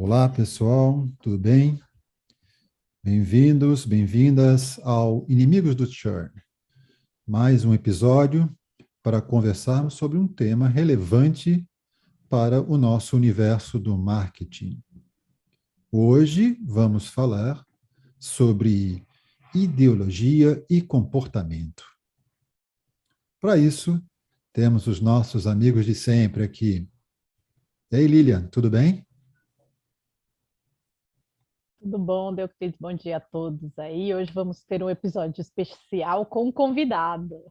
Olá, pessoal, tudo bem? Bem-vindos, bem-vindas ao Inimigos do Churn. Mais um episódio para conversarmos sobre um tema relevante para o nosso universo do marketing. Hoje vamos falar sobre ideologia e comportamento. Para isso, temos os nossos amigos de sempre aqui. E aí, Lilian, tudo bem? Tudo bom, Deoclides? Bom dia a todos aí. Hoje vamos ter um episódio especial com um convidado.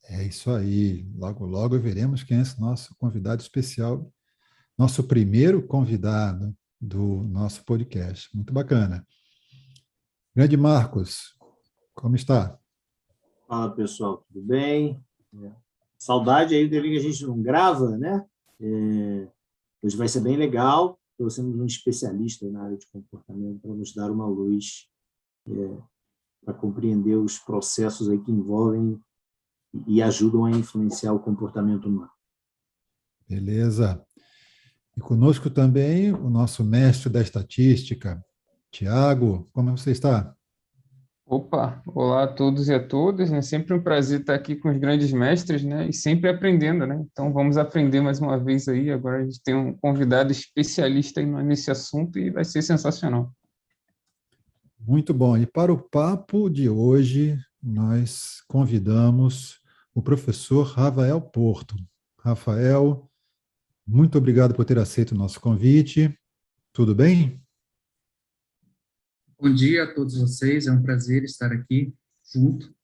É isso aí. Logo, logo veremos quem é esse nosso convidado especial, nosso primeiro convidado do nosso podcast. Muito bacana. Grande Marcos, como está? Fala pessoal, tudo bem? É, Saudade aí dele que a gente não grava, né? Hoje vai ser bem legal. Trouxemos um especialista na área de comportamento para nos dar uma luz para compreender os processos aí que envolvem e ajudam a influenciar o comportamento humano. Beleza. E conosco também o nosso mestre da estatística, Tiago. Como você está? Opa, olá a todos e a todas, né? Sempre um prazer estar aqui com os grandes mestres, né? E sempre aprendendo, né? Então vamos aprender mais uma vez aí. Agora a gente tem um convidado especialista aí nesse assunto e vai ser sensacional. Muito bom. E para o papo de hoje, nós convidamos o professor Rafael Porto. Rafael, muito obrigado por ter aceito o nosso convite. Tudo bem? Bom dia a todos vocês, é um prazer estar aqui junto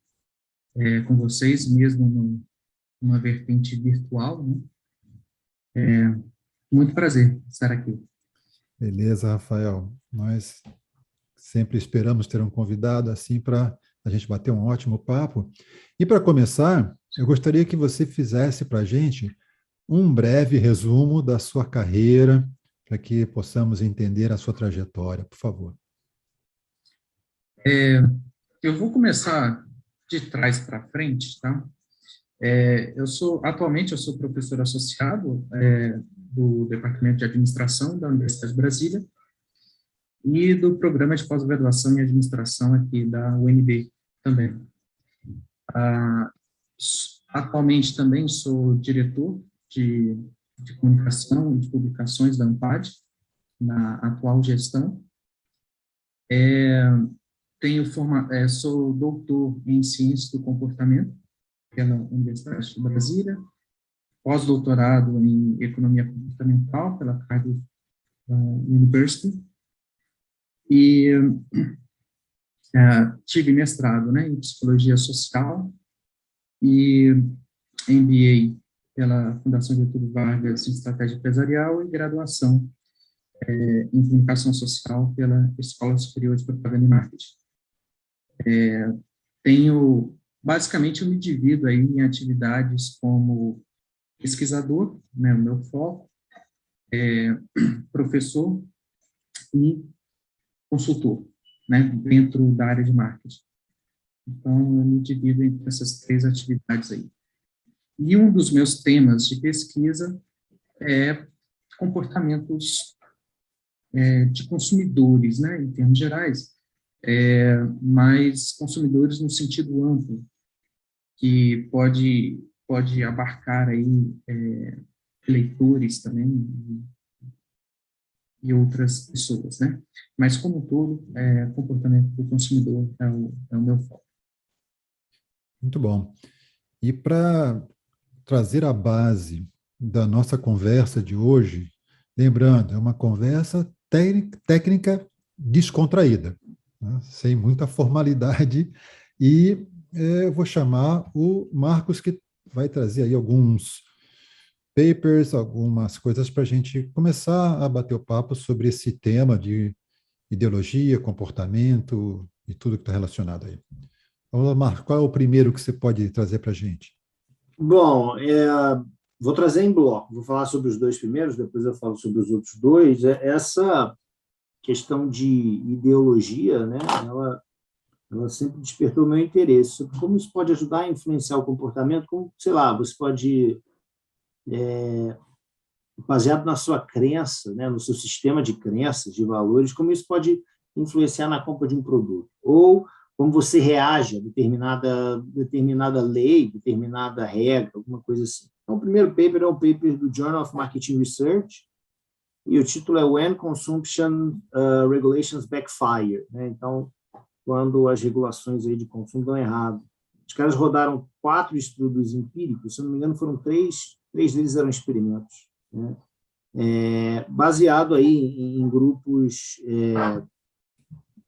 com vocês, mesmo numa vertente virtual, né? Muito prazer estar aqui. Beleza, Rafael. Nós sempre esperamos ter um convidado assim para a gente bater um ótimo papo. E para começar, eu gostaria que você fizesse para a gente um breve resumo da sua carreira, para que possamos entender a sua trajetória, por favor. Eu vou começar de trás para frente, tá? Atualmente eu sou professor associado do Departamento de Administração da Universidade de Brasília e do Programa de Pós-Graduação em Administração aqui da UNB também. Ah, Atualmente também sou diretor de comunicação e de publicações da ANPAD, na atual gestão. Sou doutor em ciências do comportamento pela Universidade de Brasília, pós-doutorado em economia comportamental pela Cardiff University, e tive mestrado, né, em psicologia social e MBA pela Fundação Getúlio Vargas em estratégia empresarial e graduação em comunicação social pela Escola Superior de Propaganda e Marketing. Basicamente, eu me divido aí em atividades como pesquisador, né, o meu foco, professor e consultor, né, dentro da área de marketing. Então, eu me divido entre essas três atividades aí. E um dos meus temas de pesquisa é comportamentos de consumidores, né, em termos gerais, mas consumidores no sentido amplo, que pode abarcar aí leitores também e outras pessoas, né? Mas, como um todo, comportamento do consumidor é o meu foco. Muito bom. E para trazer a base da nossa conversa de hoje, lembrando, é uma conversa técnica descontraída, né? Sem muita formalidade, e eu vou chamar o Marcos, que vai trazer aí alguns papers, algumas coisas para a gente começar a bater o papo sobre esse tema de ideologia, comportamento e tudo que está relacionado aí. Vamos lá, Marcos, qual é o primeiro que você pode trazer para a gente? Bom, vou trazer em bloco. Vou falar sobre os dois primeiros, depois eu falo sobre os outros dois. Essa questão de ideologia, né, ela sempre despertou meu interesse sobre como isso pode ajudar a influenciar o comportamento, como, sei lá, você pode baseado na sua crença, né, no seu sistema de crenças, de valores, como isso pode influenciar na compra de um produto, ou como você reage a determinada lei, determinada regra, alguma coisa assim. Então, o primeiro paper é um paper do Journal of Marketing Research, e o título é When Consumption Regulations Backfire, né? Então, quando as regulações aí de consumo dão errado. Os caras rodaram 4 estudos empíricos, se não me engano, foram 3 deles eram experimentos, né? Baseado aí em grupos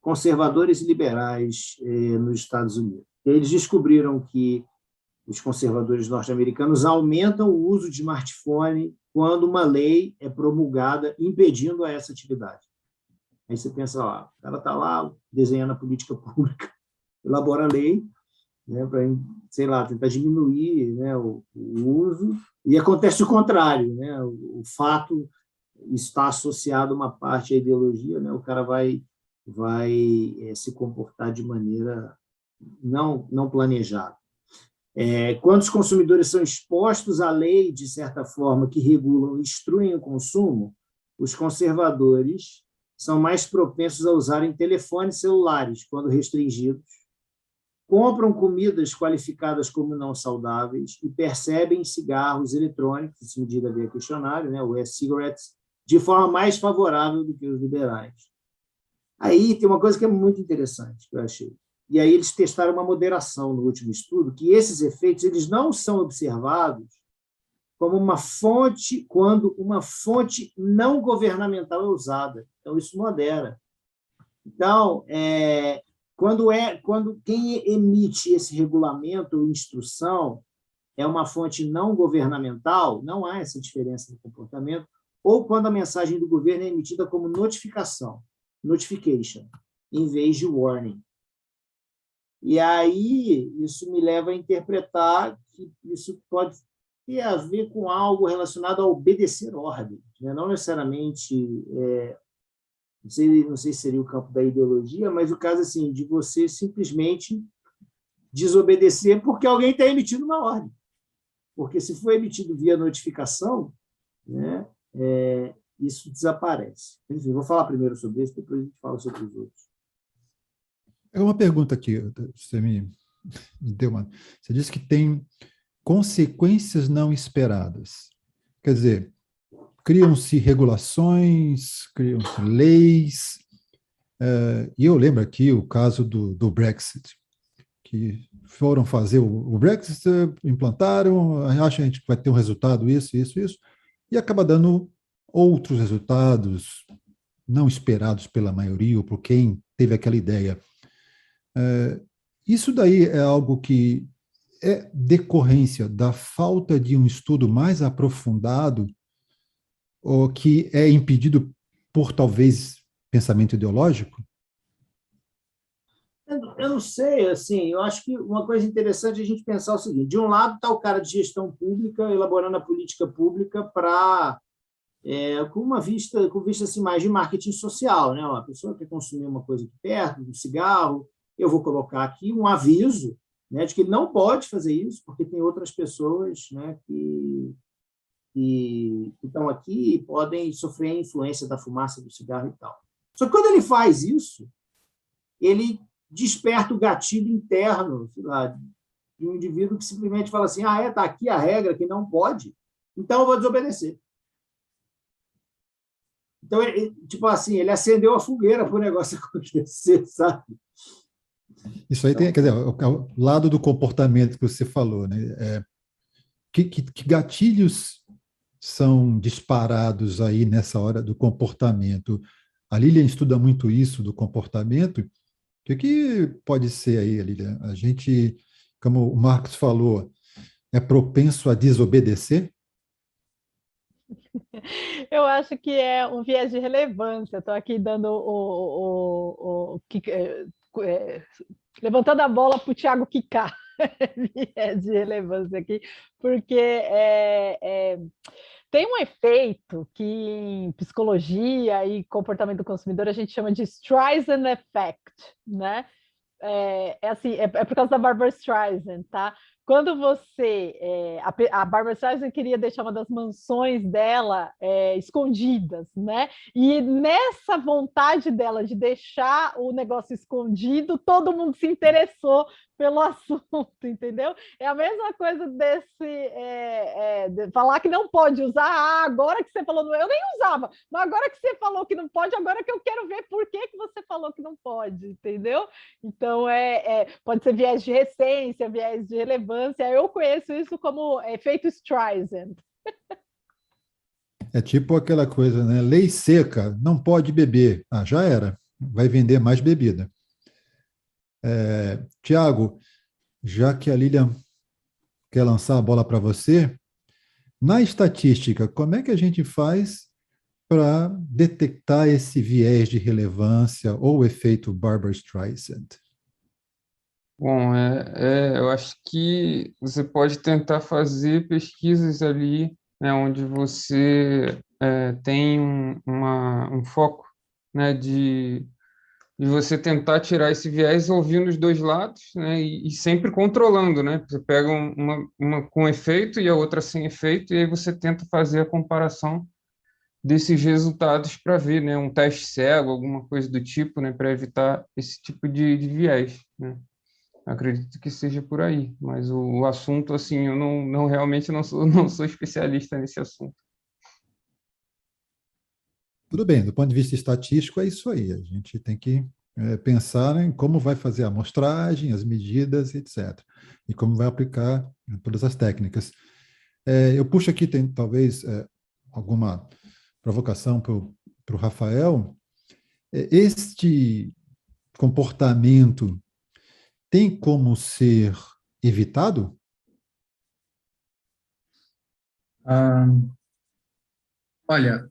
conservadores e liberais nos Estados Unidos. Eles descobriram que os conservadores norte-americanos aumentam o uso de smartphone quando uma lei é promulgada impedindo essa atividade. Aí você pensa, ó, o cara está lá desenhando a política pública, elabora a lei, né, para, sei lá, tentar diminuir, né, o uso, e acontece o contrário, né, o fato está associado a uma parte à ideologia, né, o cara vai se comportar de maneira não planejada. Quando os consumidores são expostos à lei, de certa forma, que regulam e instruem o consumo, os conservadores são mais propensos a usarem telefones celulares, quando restringidos, compram comidas qualificadas como não saudáveis e percebem cigarros eletrônicos, isso medida via questionário, né, o e-cigarettes, de forma mais favorável do que os liberais. Aí tem uma coisa que é muito interessante, que eu achei. E aí eles testaram uma moderação no último estudo, que esses efeitos eles não são observados como uma fonte, quando uma fonte não governamental é usada. Então, isso modera. Então, quando quem emite esse regulamento ou instrução é uma fonte não governamental, não há essa diferença no comportamento, ou quando a mensagem do governo é emitida como notification, em vez de warning. E aí, isso me leva a interpretar que isso pode ter a ver com algo relacionado a obedecer ordens, né? Não necessariamente, não sei se seria o campo da ideologia, mas o caso assim, de você simplesmente desobedecer porque alguém está emitindo uma ordem. Porque se for emitido via notificação, né, isso desaparece. Enfim, vou falar primeiro sobre isso, depois a gente fala sobre os outros. É uma pergunta aqui, você me deu uma. Você disse que tem consequências não esperadas. Quer dizer, criam-se regulações, criam-se leis, e eu lembro aqui o caso do Brexit, que foram fazer o Brexit, implantaram, acham que a gente vai ter um resultado, isso, e acaba dando outros resultados não esperados pela maioria ou por quem teve aquela ideia. Isso daí é algo que é decorrência da falta de um estudo mais aprofundado ou que é impedido por, talvez, pensamento ideológico? Eu não sei, assim, eu acho que uma coisa interessante é a gente pensar o seguinte: de um lado está o cara de gestão pública elaborando a política pública para com vista assim, mais de marketing social, né? Uma pessoa quer consumir uma coisa aqui perto, um cigarro, eu vou colocar aqui um aviso, né, de que ele não pode fazer isso, porque tem outras pessoas, né, que estão aqui e podem sofrer a influência da fumaça do cigarro e tal. Só que quando ele faz isso, ele desperta o gatilho interno, sei lá, de um indivíduo que simplesmente fala assim: está aqui a regra que não pode, então eu vou desobedecer. Então, tipo assim, ele acendeu a fogueira para o negócio acontecer, sabe? Isso aí tem, quer dizer, o lado do comportamento que você falou, né? Que gatilhos são disparados aí nessa hora do comportamento? A Lilian estuda muito isso do comportamento. O que pode ser aí, Lilian? A gente, como o Marcos falou, é propenso a desobedecer? Eu acho que é um viés de relevância. Estou aqui dando levantando a bola para o Thiago quicar. Viés de relevância aqui, porque tem um efeito que em psicologia e comportamento do consumidor a gente chama de Streisand Effect, né? Assim, é por causa da Barbra Streisand, tá? quando você... a Barbra Streisand queria deixar uma das mansões dela escondidas, né? E nessa vontade dela de deixar o negócio escondido, todo mundo se interessou pelo assunto, entendeu? É a mesma coisa de falar que não pode usar. Agora que você falou, eu nem usava, mas agora que você falou que não pode, agora que eu quero ver por que você falou que não pode, entendeu? Então, pode ser viés de recência, viés de relevância. Eu conheço isso como efeito Streisand. É tipo aquela coisa, né? Lei seca, não pode beber. Ah, já era. Vai vender mais bebida. Tiago, já que a Lilian quer lançar a bola para você, na estatística, como é que a gente faz para detectar esse viés de relevância ou efeito Barbra Streisand? Bom, eu acho que você pode tentar fazer pesquisas ali, né, onde você tem um foco, né, de você tentar tirar esse viés ouvindo os dois lados, né, e sempre controlando, né? Você pega uma com efeito e a outra sem efeito, e aí você tenta fazer a comparação desses resultados para ver, né, um teste cego, alguma coisa do tipo, né, para evitar esse tipo de viés, né? Acredito que seja por aí, mas o assunto, assim, eu não realmente não sou especialista nesse assunto. Tudo bem, do ponto de vista estatístico, é isso aí. A gente tem que pensar em como vai fazer a amostragem, as medidas, etc. E como vai aplicar todas as técnicas. Eu puxo aqui, tem talvez alguma provocação para o Rafael. Este comportamento tem como ser evitado? Olha,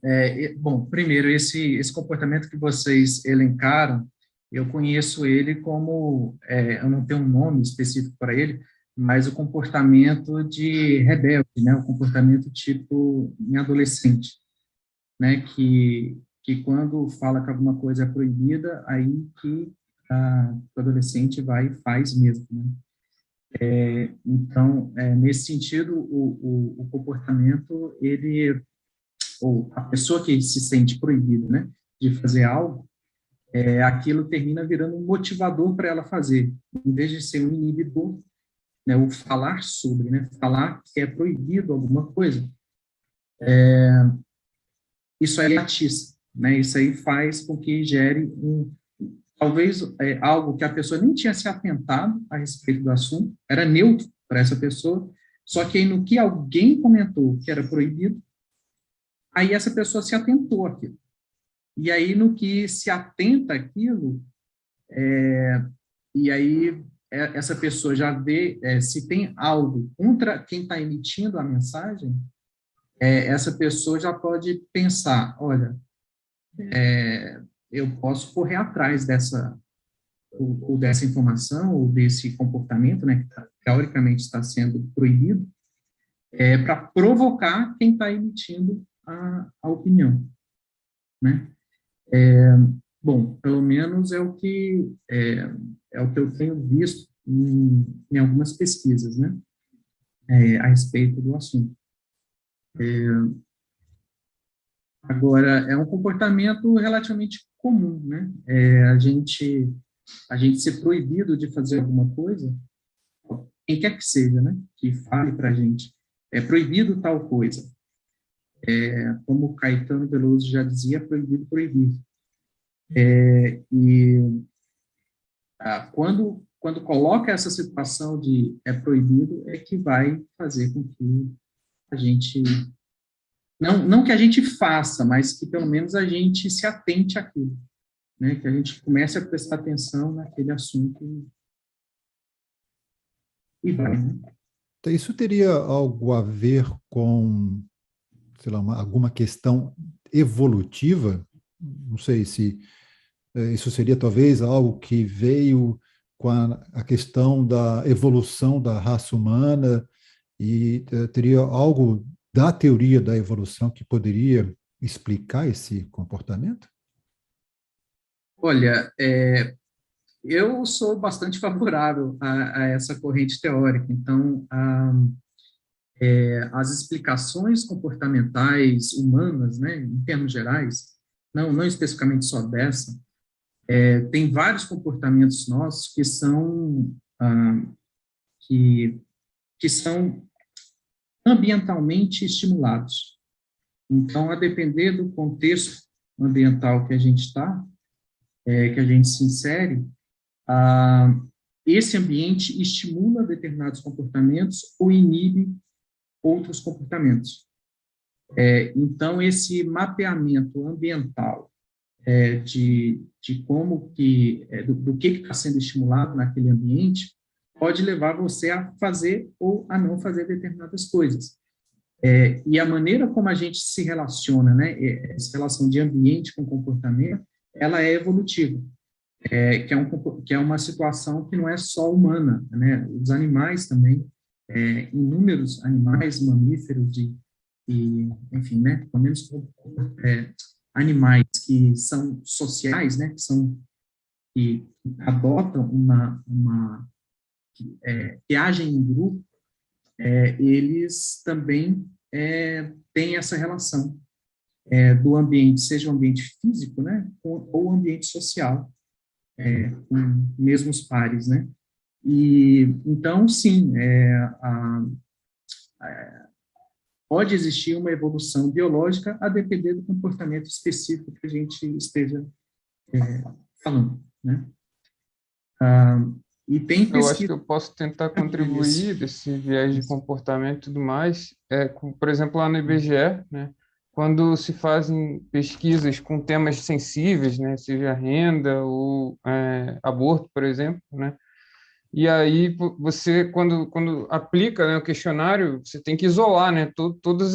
bom, primeiro, esse comportamento que vocês elencaram, eu conheço ele como, eu não tenho um nome específico para ele, mas o comportamento de rebelde, né, o comportamento tipo em adolescente, né, que quando fala que alguma coisa é proibida, aí que o adolescente vai e faz mesmo, né. Então, nesse sentido, o comportamento, ele, ou a pessoa que se sente proibida, né, de fazer algo, aquilo termina virando um motivador para ela fazer, em vez de ser um inibidor, né, o falar sobre, né, falar que é proibido alguma coisa, isso aí atiça, né, isso aí faz com que gere talvez algo que a pessoa nem tinha se atentado a respeito do assunto, era neutro para essa pessoa, só que aí no que alguém comentou que era proibido, aí essa pessoa se atentou àquilo. E aí, no que se atenta àquilo, e aí essa pessoa já vê se tem algo contra quem está emitindo a mensagem, essa pessoa já pode pensar, olha, eu posso correr atrás ou dessa informação, ou desse comportamento, né, que teoricamente está sendo proibido, para provocar quem está emitindo a opinião, né? Bom, pelo menos é o que eu tenho visto em algumas pesquisas, né, a respeito do assunto. Agora, é um comportamento relativamente comum, né? A gente ser proibido de fazer alguma coisa, quem quer que seja, né, que fale para a gente, é proibido tal coisa. Como Caetano Veloso já dizia, proibido proibir. Quando coloca essa situação de proibido, é que vai fazer com que a gente, não que a gente faça, mas que pelo menos a gente se atente àquilo, né? Que a gente comece a prestar atenção naquele assunto e vai, né? Então, isso teria algo a ver com, sei lá, alguma questão evolutiva? Não sei se isso seria talvez algo que veio com a questão da evolução da raça humana e teria algo da teoria da evolução que poderia explicar esse comportamento? Olha, Eu sou bastante favorável a essa corrente teórica. Então, as explicações comportamentais humanas, né, em termos gerais, não especificamente só dessa, tem vários comportamentos nossos que são que são ambientalmente estimulados. Então, a depender do contexto ambiental que a gente está, que a gente se insere, esse ambiente estimula determinados comportamentos ou inibe outros comportamentos. Então, esse mapeamento ambiental de como do que está sendo estimulado naquele ambiente pode levar você a fazer ou a não fazer determinadas coisas. E a maneira como a gente se relaciona, né, essa relação de ambiente com comportamento, ela é evolutiva, que é uma situação que não é só humana, né? Os animais também, inúmeros animais, mamíferos enfim, né, pelo menos animais que são sociais, né, que adotam que agem em grupo, eles também têm essa relação do ambiente, seja o ambiente físico, né, ou o ambiente social, com mesmos pares, né. E então, sim, pode existir uma evolução biológica a depender do comportamento específico que a gente esteja falando, né. E tem Eu acho pesquisa. que eu posso tentar contribuir desse viés de comportamento e tudo mais, por exemplo, lá no IBGE, né, quando se fazem pesquisas com temas sensíveis, né, seja renda ou aborto, por exemplo, né, e aí você, quando aplica, né, o questionário, você tem que isolar, né, todos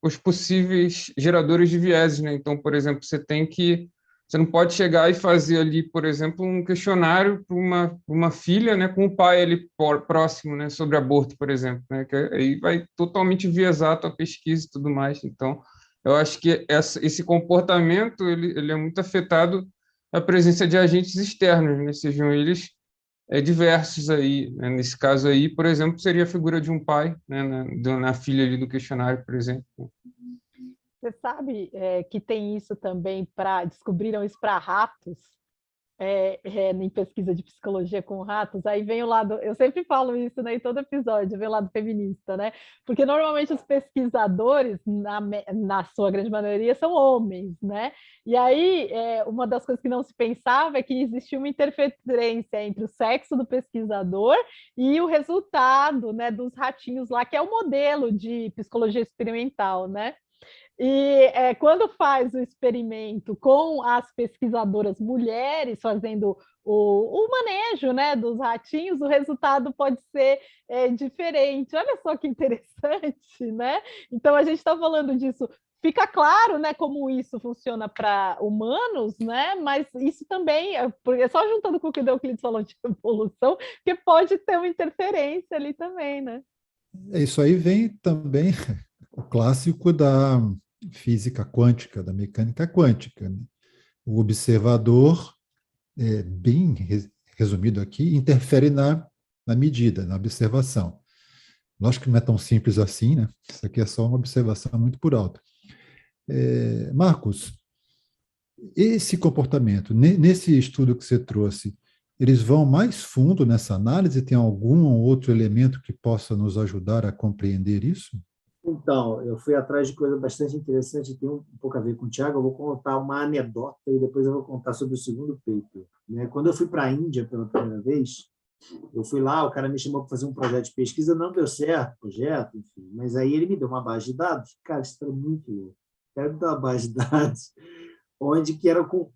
os possíveis geradores de vieses, né, então, por exemplo, você não pode chegar e fazer ali, por exemplo, um questionário para uma filha, né, com o pai ali próximo, né, sobre aborto, por exemplo, né, que aí vai totalmente viesar a tua pesquisa e tudo mais. Então, eu acho que esse comportamento ele é muito afetado a presença de agentes externos, né, sejam eles diversos aí, né? Nesse caso aí, por exemplo, seria a figura de um pai, né, na filha ali do questionário, por exemplo. Você sabe que tem isso também descobriram isso para ratos, em pesquisa de psicologia com ratos, aí vem o lado, eu sempre falo isso, né, em todo episódio, vem o lado feminista, né? Porque normalmente os pesquisadores, na sua grande maioria, são homens, né? E aí, uma das coisas que não se pensava é que existia uma interferência entre o sexo do pesquisador e o resultado, né, dos ratinhos lá, que é o modelo de psicologia experimental, né? E quando faz o experimento com as pesquisadoras mulheres fazendo o manejo, né, dos ratinhos, o resultado pode ser diferente. Olha só que interessante, né? Então, a gente está falando disso. Fica claro, né, como isso funciona para humanos, né? Mas isso também, porque só juntando com o que o Euclides falou de evolução, que pode ter uma interferência ali também, né? Isso aí vem também o clássico da física quântica, da mecânica quântica, né? O observador, bem resumido aqui, interfere na medida, na observação. Lógico que não é tão simples assim, né? Isso aqui é só uma observação muito por alto. Marcos, esse comportamento, nesse estudo que você trouxe, eles vão mais fundo nessa análise? Tem algum outro elemento que possa nos ajudar a compreender isso? Então, eu fui atrás de coisa bastante interessante, tem um pouco a ver com o Tiago. Eu vou contar uma anedota e depois eu vou contar sobre o segundo paper, né? Quando eu fui para a Índia pela primeira vez, eu fui lá, o cara me chamou para fazer um projeto de pesquisa, não deu certo o projeto, enfim, mas aí ele me deu uma base de dados. Cara, isso era muito louco. Quero me dar uma base de dados onde que eram com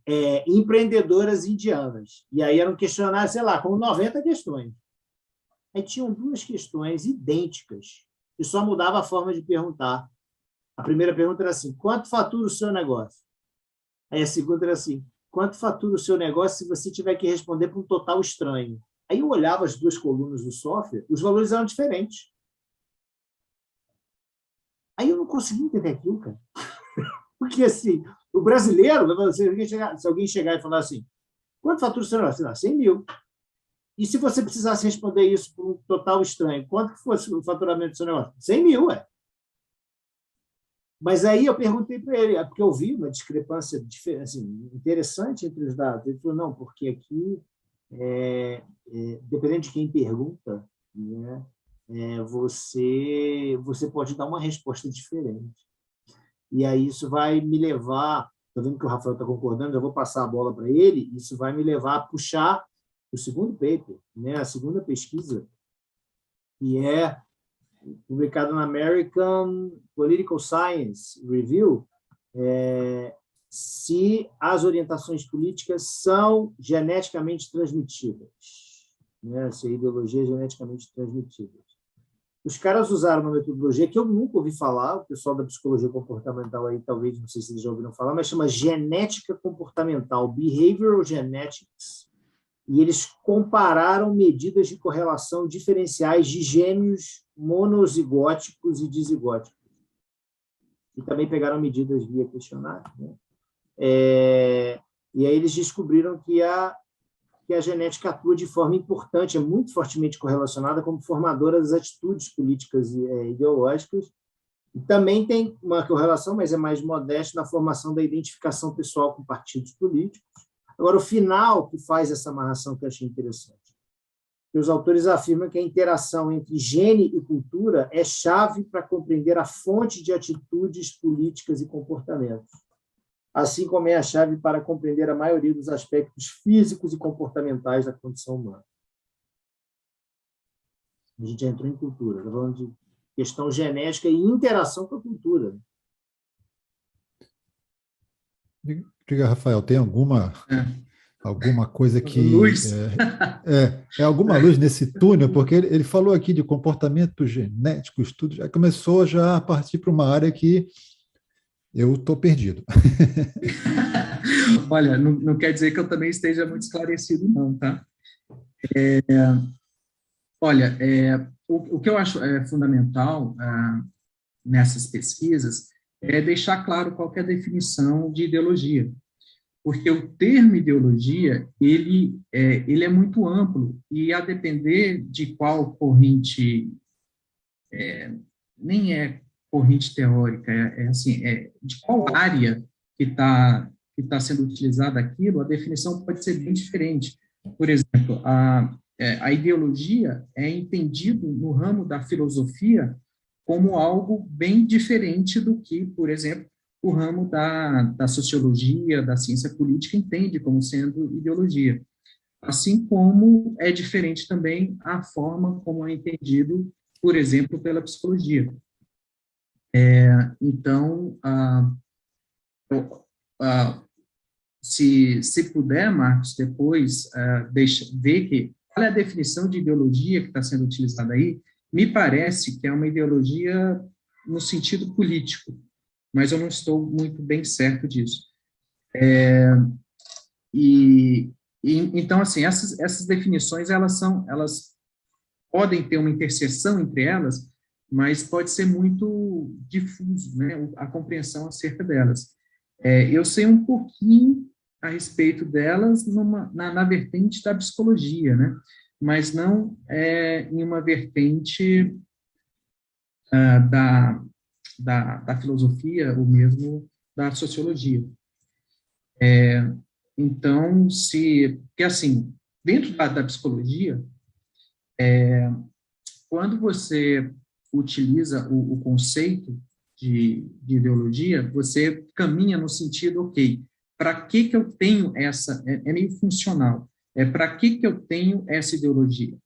empreendedoras indianas. E aí era um questionário, sei lá, com 90 questões. Aí tinham duas questões idênticas, e só mudava a forma de perguntar. A primeira pergunta era assim: quanto fatura o seu negócio? Aí a segunda era assim: quanto fatura o seu negócio se você tiver que responder para um total estranho? Aí eu olhava as duas colunas do software, os valores eram diferentes. Aí eu não conseguia entender aquilo, cara. Porque, assim, o brasileiro, se alguém chegar e falar assim: Quanto fatura o seu negócio? Não, 100 mil. E se você precisasse responder isso para um total estranho, quanto que fosse o faturamento do seu negócio? 100 mil, ué. Mas aí eu perguntei para ele, porque eu vi uma discrepância assim, interessante entre os dados. Ele falou, não, porque aqui, dependendo de quem pergunta, né, você pode dar uma resposta diferente. E aí isso vai me levar, estou vendo que o Rafael está concordando, já vou passar a bola para ele, isso vai me levar a puxar o segundo paper, né, a segunda pesquisa, que é publicado na American Political Science Review, se as orientações políticas são geneticamente transmitidas, né? Se a ideologia é geneticamente transmitida. Os caras usaram uma metodologia que eu nunca ouvi falar, o pessoal da psicologia comportamental aí, talvez, não sei se vocês já ouviram falar, mas chama genética comportamental, Behavioral Genetics, e eles compararam medidas de correlação diferenciais de gêmeos monozigóticos e dizigóticos. E também pegaram medidas via questionário, né? E aí eles descobriram que a genética atua de forma importante, é muito fortemente correlacionada como formadora das atitudes políticas e ideológicas. E também tem uma correlação, mas é mais modesta, na formação da identificação pessoal com partidos políticos. Agora, o final que faz essa amarração que eu achei interessante. Os autores afirmam que a interação entre gene e cultura é chave para compreender a fonte de atitudes políticas e comportamentos, assim como é a chave para compreender a maioria dos aspectos físicos e comportamentais da condição humana. A gente já entrou em cultura, está falando de questão genética e interação com a cultura. Diga, Rafael, tem alguma coisa que... Luz. Alguma luz nesse túnel? Porque ele falou aqui de comportamento genético, estudo, já começou a partir para uma área que eu estou perdido. Olha, não quer dizer que eu também esteja muito esclarecido, não, tá? Olha, o que eu acho fundamental nessas pesquisas é deixar claro qual que é a definição de ideologia, porque o termo ideologia, ele é muito amplo, e a depender de qual corrente, nem é corrente teórica, de qual área que está sendo utilizada aquilo, a definição pode ser bem diferente. Por exemplo, a ideologia é entendido no ramo da filosofia como algo bem diferente do que, por exemplo, o ramo da sociologia, da ciência política entende como sendo ideologia. Assim como é diferente também a forma como é entendido, por exemplo, pela psicologia. Então, se puder, Marcos, depois ver qual é a definição de ideologia que está sendo utilizada aí, me parece que é uma ideologia no sentido político, mas eu não estou muito bem certo disso. Então, assim, essas definições, elas podem ter uma interseção entre elas, mas pode ser muito difuso, né, a compreensão acerca delas. Eu sei um pouquinho a respeito delas na vertente da psicologia, né, mas não em uma vertente da filosofia ou mesmo da sociologia. Então, porque assim, dentro da psicologia, quando você utiliza o conceito de ideologia, você caminha no sentido, ok, para que eu tenho essa, é meio funcional, para que eu tenho essa ideologia?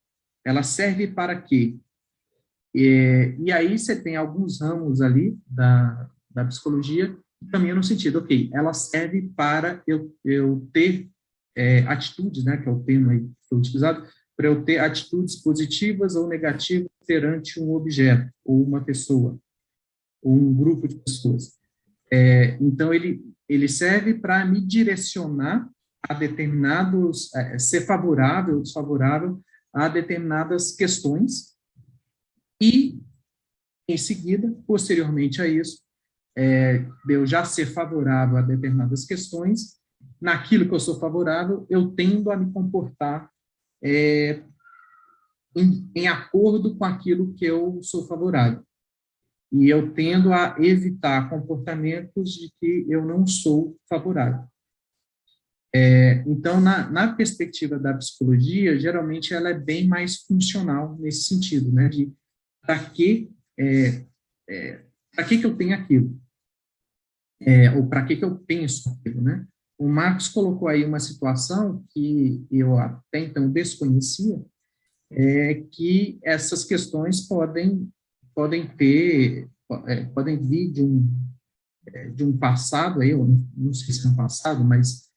Ela serve para quê? E aí você tem alguns ramos ali da psicologia que caminham no sentido, ok, ela serve para eu ter atitudes, né, que é o termo aí que foi utilizado, para eu ter atitudes positivas ou negativas perante um objeto, ou uma pessoa, ou um grupo de pessoas. Então, ele serve para me direcionar a determinados, ser favorável ou desfavorável a determinadas questões, e, em seguida, posteriormente a isso, de eu já ser favorável a determinadas questões, naquilo que eu sou favorável, eu tendo a me comportar em acordo com aquilo que eu sou favorável. E eu tendo a evitar comportamentos de que eu não sou favorável. Então, na perspectiva da psicologia, geralmente ela é bem mais funcional nesse sentido, né? De para que eu tenho aquilo? Ou para que eu penso aquilo, né? O Marcos colocou aí uma situação que eu até então desconhecia, que essas questões podem vir de um passado, aí, eu não sei se é um passado, mas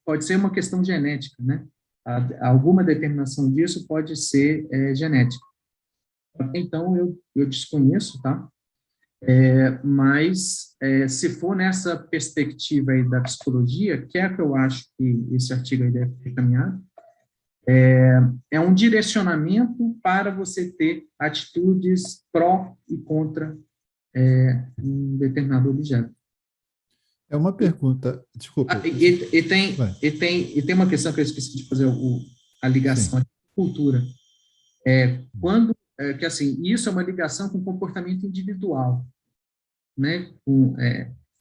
pode ser uma questão genética, né? Alguma determinação disso pode ser genética. Então, eu desconheço, tá? Mas, se for nessa perspectiva aí da psicologia, que é a que eu acho que esse artigo aí deve ter caminhado, é um direcionamento para você ter atitudes pró e contra um determinado objeto. É uma pergunta, desculpa. E tem uma questão que eu esqueci de fazer a ligação aqui, cultura. Que assim, isso é uma ligação com comportamento individual, né?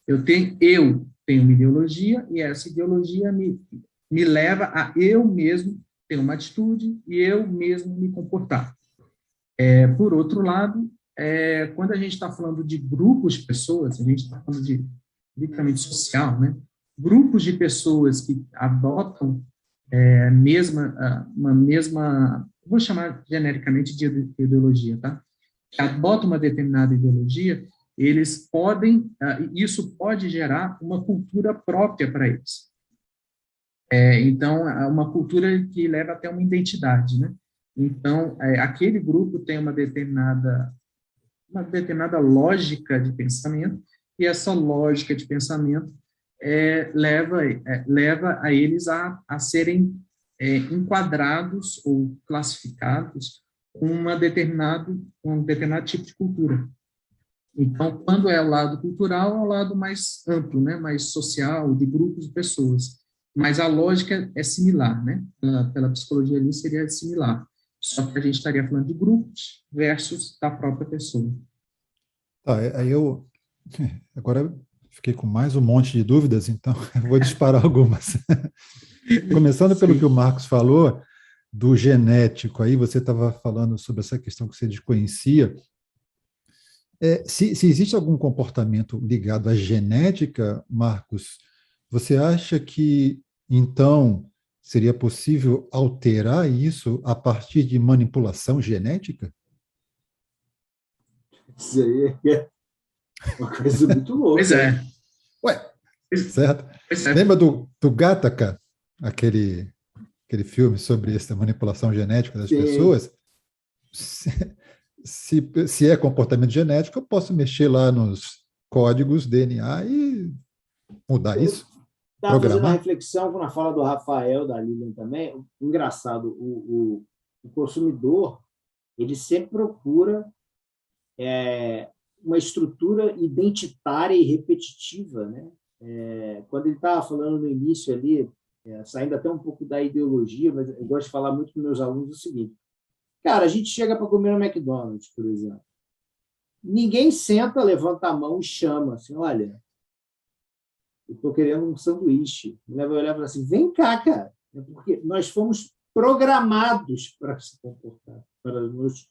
Eu tenho uma ideologia e essa ideologia me leva a eu mesmo ter uma atitude e eu mesmo me comportar. Por outro lado, quando a gente está falando de grupos de pessoas, a gente está falando de literalmente social, né? Grupos de pessoas que adotam uma mesma, vou chamar genericamente de ideologia, tá? Que adotam uma determinada ideologia, eles podem, isso pode gerar uma cultura própria para eles. Então, uma cultura que leva até uma identidade, né? Então, aquele grupo tem uma determinada lógica de pensamento, e essa lógica de pensamento leva a eles a serem enquadrados ou classificados com um determinado tipo de cultura. Então, quando é o lado cultural, é o lado mais amplo, né, mais social, de grupos de pessoas. Mas a lógica é similar, né? Pela psicologia ali seria similar. Só que a gente estaria falando de grupos versus da própria pessoa. Tá, aí eu agora fiquei com mais um monte de dúvidas, então eu vou disparar algumas. Começando pelo que o Marcos falou, do genético, aí você estava falando sobre essa questão que você desconhecia. Se existe algum comportamento ligado à genética, Marcos, você acha que, então, seria possível alterar isso a partir de manipulação genética? Isso aí é uma coisa muito louca. Pois é. Ué, certo? Lembra do Gattaca, aquele filme sobre essa manipulação genética das pessoas? Se é comportamento genético, eu posso mexer lá nos códigos DNA e mudar isso. Estava fazendo uma reflexão na fala do Rafael, da Lilian também. Engraçado, o consumidor ele sempre procura uma estrutura identitária e repetitiva, né? Quando ele estava falando no início ali, saindo até um pouco da ideologia, mas eu gosto de falar muito com meus alunos o seguinte: cara, a gente chega para comer no McDonald's, por exemplo. Ninguém senta, levanta a mão e chama assim, olha, eu estou querendo um sanduíche. A mulher vai olhar e falar assim, vem cá, cara. Porque nós fomos programados para se comportar, para nos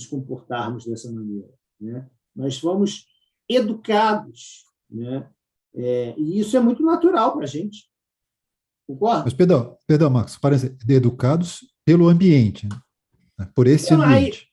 comportarmos dessa maneira, né? Nós fomos educados, né? E isso é muito natural para a gente. Concorda? Mas, perdão, Marcos, parece educados pelo ambiente, né? Por esse ambiente.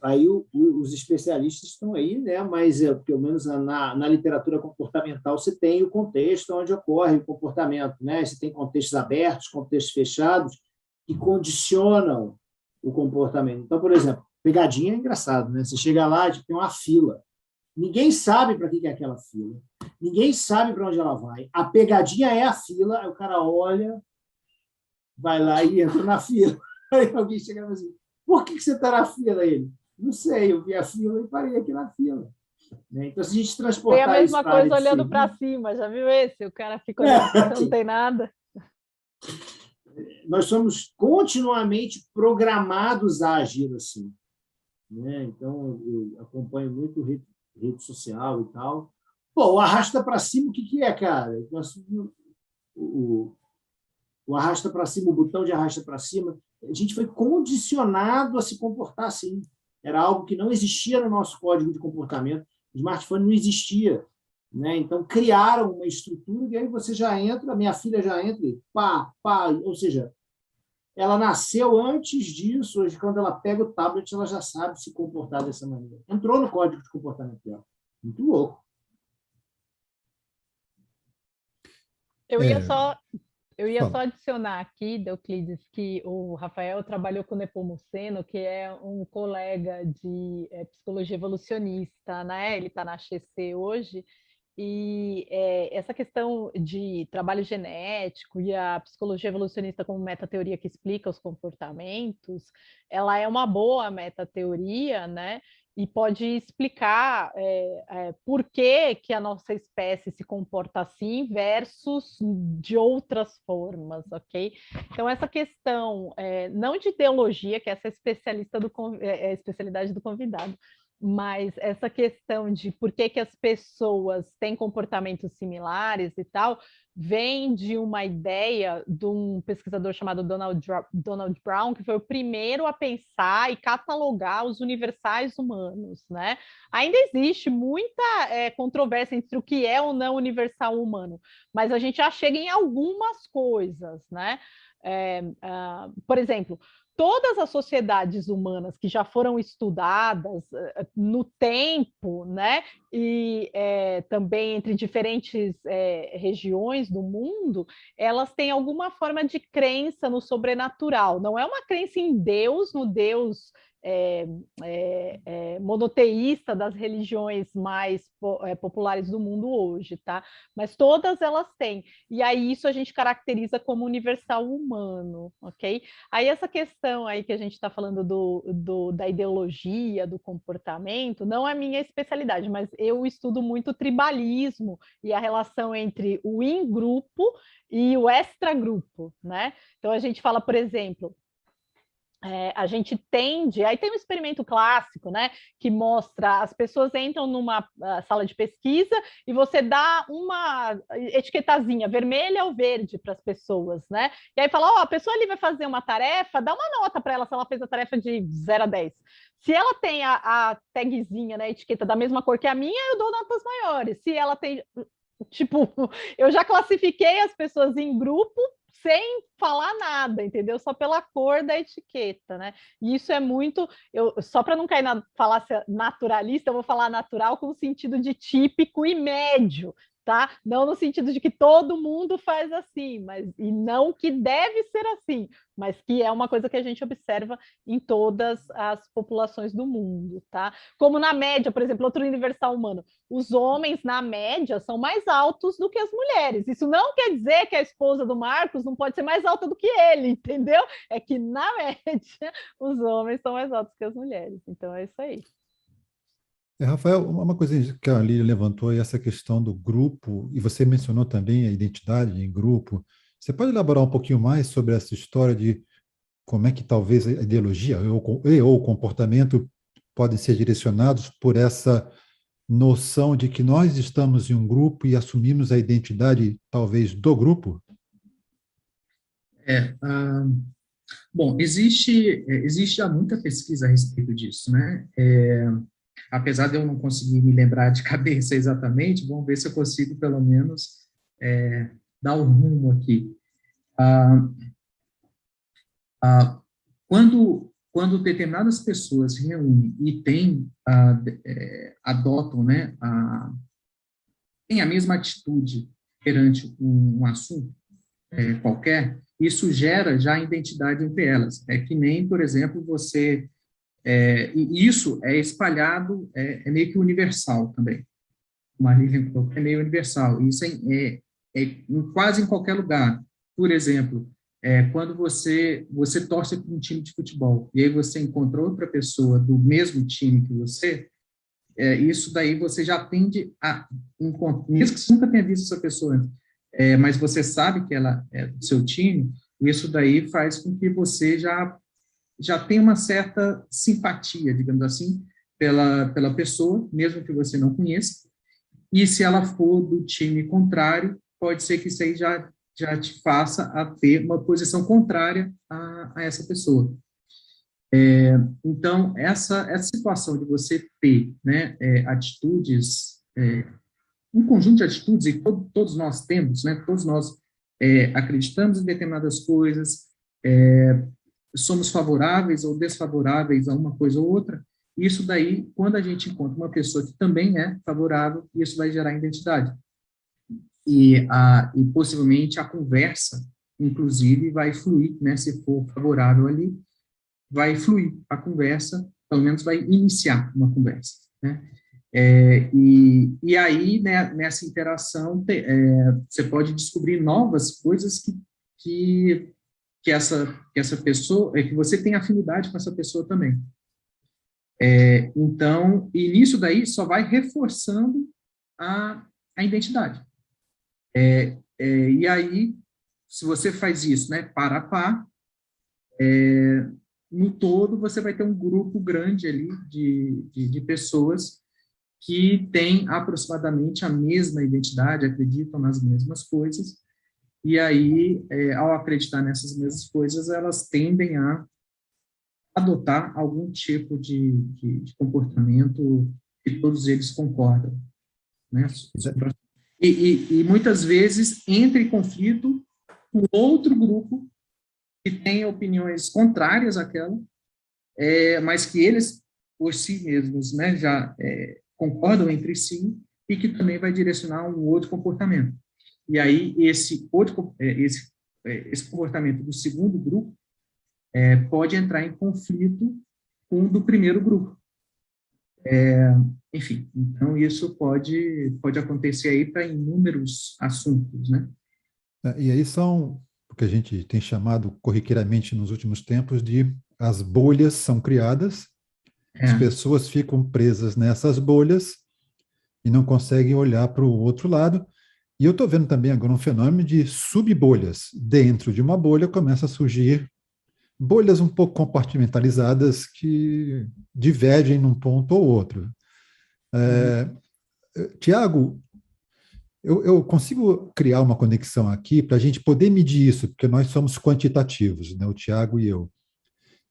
Aí os especialistas estão aí, né? Mas pelo menos na literatura comportamental você tem o contexto onde ocorre o comportamento, né? Você tem contextos abertos, contextos fechados que condicionam o comportamento. Então, por exemplo, pegadinha é engraçado, né? Você chega lá, tem uma fila. Ninguém sabe para que é aquela fila. Ninguém sabe para onde ela vai. A pegadinha é a fila, aí o cara olha, vai lá e entra na fila. Aí alguém chega e fala assim, por que você está na fila? Ele, não sei, eu vi a fila e parei aqui na fila. né? Então, se a gente Tem a transportar isso mesma para a área coisa de olhando para serviço, cima, já viu esse? O cara fica olhando para não tem nada. nós somos continuamente programados a agir assim, né? Então, eu acompanho muito rede social e tal. Pô, o arrasta para cima, o que que é, cara? O, o arrasta para cima, o botão de arrasta para cima, a gente foi condicionado a se comportar assim. Era algo que não existia no nosso código de comportamento. O smartphone não existia, né? Então, criaram uma estrutura e aí você já entra, minha filha já entra e pá, pá, ou seja, ela nasceu antes disso, hoje, quando ela pega o tablet, ela já sabe se comportar dessa maneira. Entrou no código de comportamento dela. Muito louco. Eu ia É, só fala. adicionar aqui, Euclides, que o Rafael trabalhou com o Nepomuceno, que é um colega de psicologia evolucionista, né? Ele está na HC hoje, e essa questão de trabalho genético e a psicologia evolucionista como metateoria que explica os comportamentos, ela é uma boa metateoria, né? E pode explicar por que a nossa espécie se comporta assim versus de outras formas, ok? Então, essa questão, não de ideologia, que essa é a especialidade do convidado, mas essa questão de por que as pessoas têm comportamentos similares e tal, vem de uma ideia de um pesquisador chamado Donald Brown, que foi o primeiro a pensar e catalogar os universais humanos, né? Ainda existe muita controvérsia entre o que é ou não universal humano, mas a gente já chega em algumas coisas, né? Por exemplo, todas as sociedades humanas que já foram estudadas no tempo, né, e também entre diferentes regiões do mundo, elas têm alguma forma de crença no sobrenatural. Não é uma crença em Deus, no Deus monoteísta das religiões mais populares do mundo hoje, tá? Mas todas elas têm. E aí isso a gente caracteriza como universal humano, ok? Aí essa questão aí que a gente está falando da ideologia, do comportamento, não é minha especialidade, mas eu estudo muito tribalismo e a relação entre o in-grupo e o extra-grupo, né? Então a gente fala, por exemplo, a gente tende, aí tem um experimento clássico, né, que mostra as pessoas entram numa sala de pesquisa e você dá uma etiquetazinha vermelha ou verde para as pessoas, né, e aí fala, a pessoa ali vai fazer uma tarefa, dá uma nota para ela se ela fez a tarefa de 0 a 10. Se ela tem a tagzinha, né, a etiqueta da mesma cor que a minha, eu dou notas maiores. Se ela tem, tipo, eu já classifiquei as pessoas em grupo sem falar nada, entendeu? Só pela cor da etiqueta, né? E isso é muito... só para não cair na falácia naturalista, eu vou falar natural com o sentido de típico e médio, tá? Não no sentido de que todo mundo faz assim, mas e não que deve ser assim, mas que é uma coisa que a gente observa em todas as populações do mundo, tá? Como na média, por exemplo, outro universal humano, os homens, na média, são mais altos do que as mulheres. Isso não quer dizer que a esposa do Marcos não pode ser mais alta do que ele, entendeu? É que, na média, os homens são mais altos que as mulheres. Então, é isso aí. Rafael, uma coisa que a Lília levantou é essa questão do grupo, e você mencionou também a identidade em grupo. Você pode elaborar um pouquinho mais sobre essa história de como é que talvez a ideologia ou o comportamento podem ser direcionados por essa noção de que nós estamos em um grupo e assumimos a identidade, talvez, do grupo? Bom, existe já muita pesquisa a respeito disso, né? Apesar de eu não conseguir me lembrar de cabeça exatamente, vamos ver se eu consigo, pelo menos, dar um rumo aqui. Quando determinadas pessoas se reúnem e adotam, né, têm a mesma atitude perante um assunto qualquer, isso gera já identidade entre elas. É que nem, por exemplo, você... e isso é espalhado, é meio que universal também. Uma Lívia é meio universal. Isso quase em qualquer lugar. Por exemplo, quando você torce para um time de futebol e aí você encontrou outra pessoa do mesmo time que você, isso daí você já tende a encontrar, mesmo que você nunca tenha visto essa pessoa antes, mas você sabe que ela é do seu time, isso daí faz com que você já tenha uma certa simpatia, digamos assim, pela pessoa, mesmo que você não conheça, e se ela for do time contrário, pode ser que isso aí já te faça a ter uma posição contrária a essa pessoa. Então, essa situação de você ter, né, atitudes, um conjunto de atitudes, e todos nós temos, né, todos nós acreditamos em determinadas coisas, somos favoráveis ou desfavoráveis a uma coisa ou outra, isso daí, quando a gente encontra uma pessoa que também é favorável, isso vai gerar identidade. E possivelmente a conversa, inclusive, vai fluir, né, se for favorável ali, vai fluir a conversa, pelo menos vai iniciar uma conversa, né? E aí, né, nessa interação, você pode descobrir novas coisas que essa pessoa, que você tem afinidade com essa pessoa também. Então, e nisso daí só vai reforçando a identidade. E aí, se você faz isso, né, par a par, no todo, você vai ter um grupo grande ali de pessoas que têm aproximadamente a mesma identidade, acreditam nas mesmas coisas, e aí, ao acreditar nessas mesmas coisas, elas tendem a adotar algum tipo de comportamento que todos eles concordam, né? E muitas vezes entra em conflito com outro grupo que tem opiniões contrárias àquela, mas que eles, por si mesmos, né, já concordam entre si e que também vai direcionar um outro comportamento. E aí, esse comportamento do segundo grupo pode entrar em conflito com o do primeiro grupo. Enfim, então isso pode acontecer aí para inúmeros assuntos, né? E aí são o que a gente tem chamado corriqueiramente nos últimos tempos de as bolhas são criadas, as pessoas ficam presas nessas bolhas e não conseguem olhar para o outro lado. E eu estou vendo também agora um fenômeno de subbolhas. Dentro de uma bolha começa a surgir bolhas um pouco compartimentalizadas que divergem num ponto ou outro. Tiago, eu consigo criar uma conexão aqui para a gente poder medir isso, porque nós somos quantitativos, né, o Tiago e eu.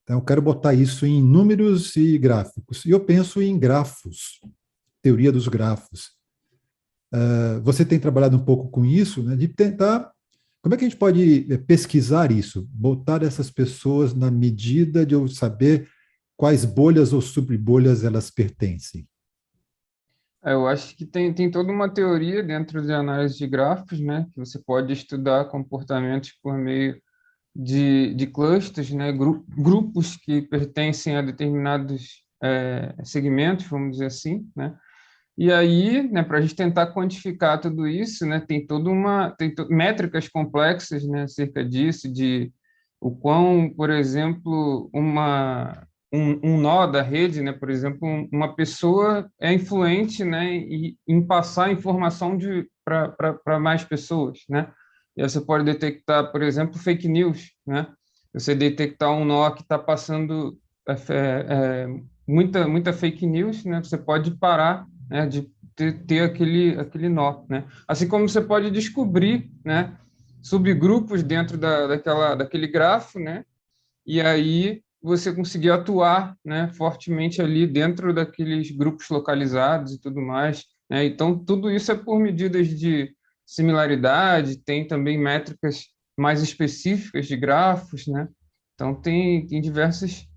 Então, eu quero botar isso em números e gráficos. E eu penso em grafos, teoria dos grafos. Você tem trabalhado um pouco com isso, né, de tentar. Como é que a gente pode pesquisar isso? Botar essas pessoas na medida de eu saber quais bolhas ou subbolhas elas pertencem? Eu acho que tem toda uma teoria dentro de análise de grafos, né, que você pode estudar comportamentos por meio de clusters, né, grupos que pertencem a determinados segmentos, vamos dizer assim, né? E aí, né, para a gente tentar quantificar tudo isso, né, tem métricas complexas, né, acerca disso, de o quão, por exemplo, um nó da rede, né, por exemplo, uma pessoa é influente, né, em passar informação para mais pessoas, né? E aí você pode detectar, por exemplo, fake news, né? Você detectar um nó que está passando muita fake news, né? Você pode parar, né, de ter aquele nó, né? Assim como você pode descobrir, né, subgrupos dentro daquele grafo, né? E aí você conseguir atuar, né, fortemente ali dentro daqueles grupos localizados e tudo mais, né? Então, tudo isso é por medidas de similaridade, tem também métricas mais específicas de grafos, né? Então, tem diversas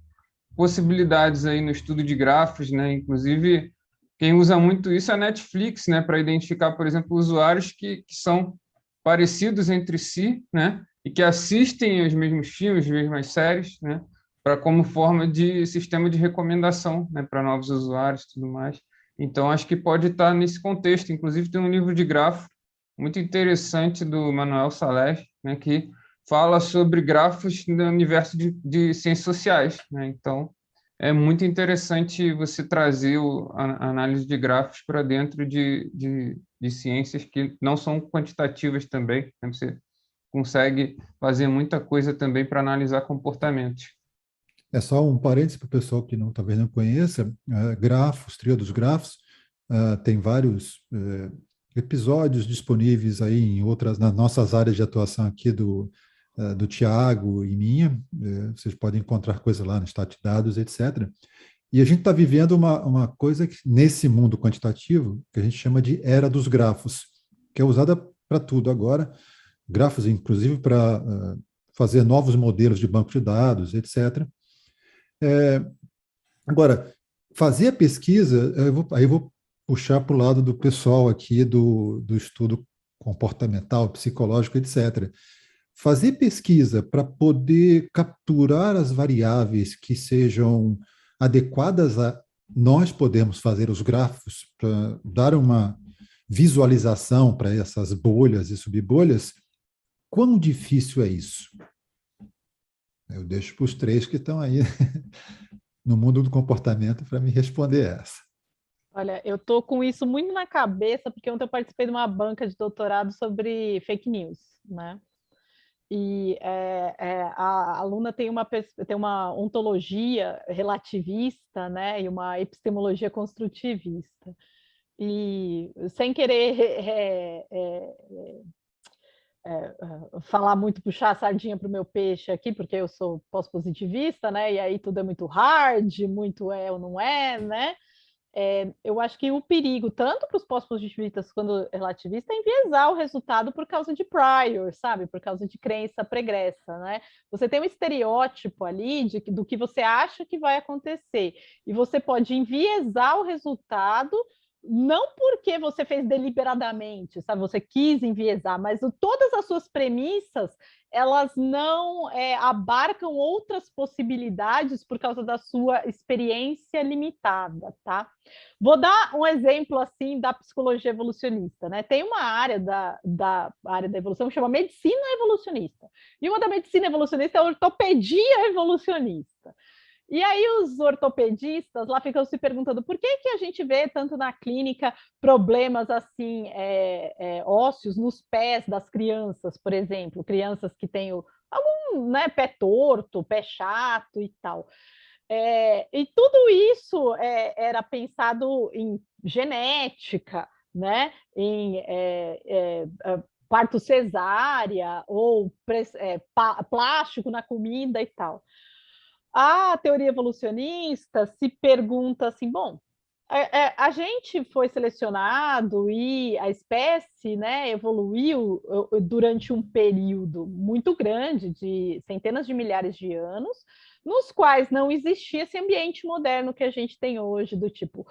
possibilidades aí no estudo de grafos, né? Inclusive, quem usa muito isso é a Netflix, né, para identificar, por exemplo, usuários que são parecidos entre si, né, e que assistem os mesmos filmes, as mesmas séries, né, para como forma de sistema de recomendação, né, para novos usuários e tudo mais. Então, acho que pode estar nesse contexto. Inclusive, tem um livro de grafo muito interessante do Manuel Salles, né, que fala sobre grafos no universo de ciências sociais, né? Então, É muito interessante você trazer a análise de grafos para dentro de ciências que não são quantitativas também, né? Você consegue fazer muita coisa também para analisar comportamentos. É só um parênteses para o pessoal que não, talvez não conheça, grafos, tria dos grafos, tem vários episódios disponíveis aí em outras, nas nossas áreas de atuação aqui do Tiago e minha, vocês podem encontrar coisa lá no Statdados, etc. E a gente está vivendo uma coisa que, nesse mundo quantitativo, que a gente chama de era dos grafos, que é usada para tudo agora, grafos inclusive para fazer novos modelos de banco de dados, etc. Agora, fazer a pesquisa, aí eu vou puxar para o lado do pessoal aqui do estudo comportamental, psicológico, etc. Fazer pesquisa para poder capturar as variáveis que sejam adequadas a nós podemos fazer os grafos para dar uma visualização para essas bolhas e subbolhas, quão difícil é isso? Eu deixo para os três que estão aí no mundo do comportamento para me responder essa. Olha, eu estou com isso muito na cabeça, porque ontem eu participei de uma banca de doutorado sobre fake news, né? E a aluna tem uma ontologia relativista, né? E uma epistemologia construtivista. E sem querer falar muito, puxar a sardinha para o meu peixe aqui, porque eu sou pós-positivista, né? E aí tudo é muito hard, muito é ou não é, né? Eu acho que o perigo, tanto para os pós-positivistas quanto relativistas, é enviesar o resultado por causa de prior, sabe? Por causa de crença pregressa, né? Você tem um estereótipo ali do que você acha que vai acontecer, e você pode enviesar o resultado não porque você fez deliberadamente, sabe? Você quis enviesar, mas todas as suas premissas elas não abarcam outras possibilidades por causa da sua experiência limitada, tá? Vou dar um exemplo assim da psicologia evolucionista, né? Tem uma área da área da evolução que chama medicina evolucionista, e uma da medicina evolucionista é a ortopedia evolucionista. E aí os ortopedistas lá ficam se perguntando por que a gente vê tanto na clínica problemas assim ósseos nos pés das crianças, por exemplo, crianças que têm algum pé torto, pé chato e tal. E tudo isso era pensado em genética, né? Em parto cesárea ou plástico na comida e tal. A teoria evolucionista se pergunta assim, bom, a gente foi selecionado e a espécie, né, evoluiu durante um período muito grande, de centenas de milhares de anos, nos quais não existia esse ambiente moderno que a gente tem hoje, do tipo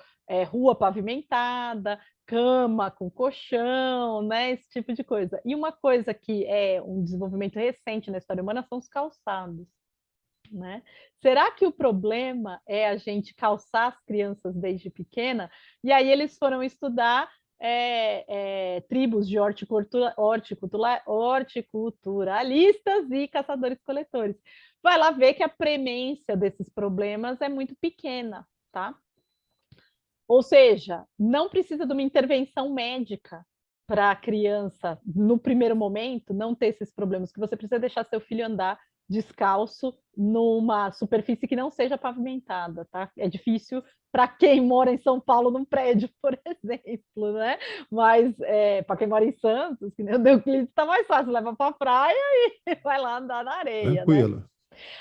rua pavimentada, cama com colchão, né, esse tipo de coisa. E uma coisa que é um desenvolvimento recente na história humana são os calçados. Né? Será que o problema é a gente calçar as crianças desde pequena? E aí eles foram estudar tribos de horticulturalistas e caçadores-coletores. Vai lá ver que a premência desses problemas é muito pequena, tá? Ou seja, não precisa de uma intervenção médica para a criança, no primeiro momento, não ter esses problemas, que você precisa deixar seu filho andar descalço numa superfície que não seja pavimentada, tá? É difícil para quem mora em São Paulo num prédio, por exemplo, né? Mas para quem mora em Santos, que nem o Euclides, está mais fácil, leva para a praia e vai lá andar na areia, Tranquilo. né?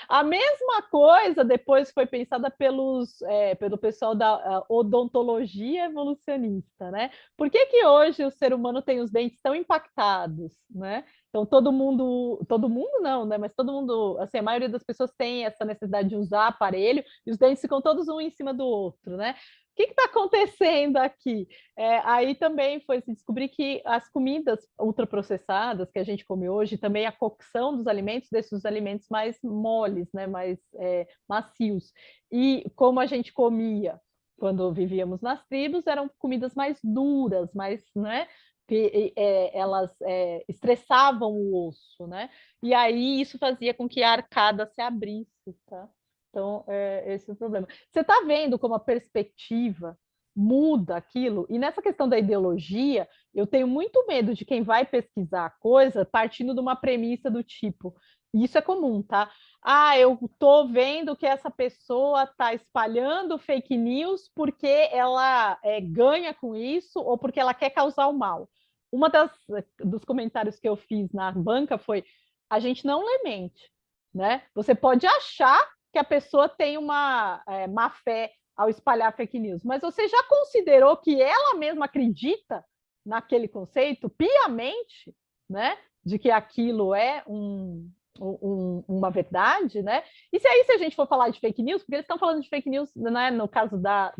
A mesma coisa depois foi pensada pelo pessoal da odontologia evolucionista, né? Por que hoje o ser humano tem os dentes tão impactados, né? Então todo mundo não, né? Mas todo mundo, assim, a maioria das pessoas tem essa necessidade de usar aparelho e os dentes ficam todos um em cima do outro, né? O que está acontecendo aqui? Aí também foi se descobrir que as comidas ultraprocessadas que a gente come hoje, também a cocção dos alimentos, desses alimentos mais moles, né, mais macios. E como a gente comia quando vivíamos nas tribos, eram comidas mais duras, mais, né, que elas estressavam o osso, né? E aí isso fazia com que a arcada se abrisse, tá? Então, esse é o problema. Você está vendo como a perspectiva muda aquilo? E nessa questão da ideologia, eu tenho muito medo de quem vai pesquisar a coisa partindo de uma premissa do tipo, e isso é comum, tá? Ah, eu estou vendo que essa pessoa está espalhando fake news porque ela ganha com isso ou porque ela quer causar o mal. Uma dos comentários que eu fiz na banca foi: a gente não lê mente, né? Você pode achar que a pessoa tem uma má fé ao espalhar fake news, mas você já considerou que ela mesma acredita naquele conceito piamente, né? De que aquilo é uma verdade, né? E se a gente for falar de fake news, porque eles estão falando de fake news, né? No caso da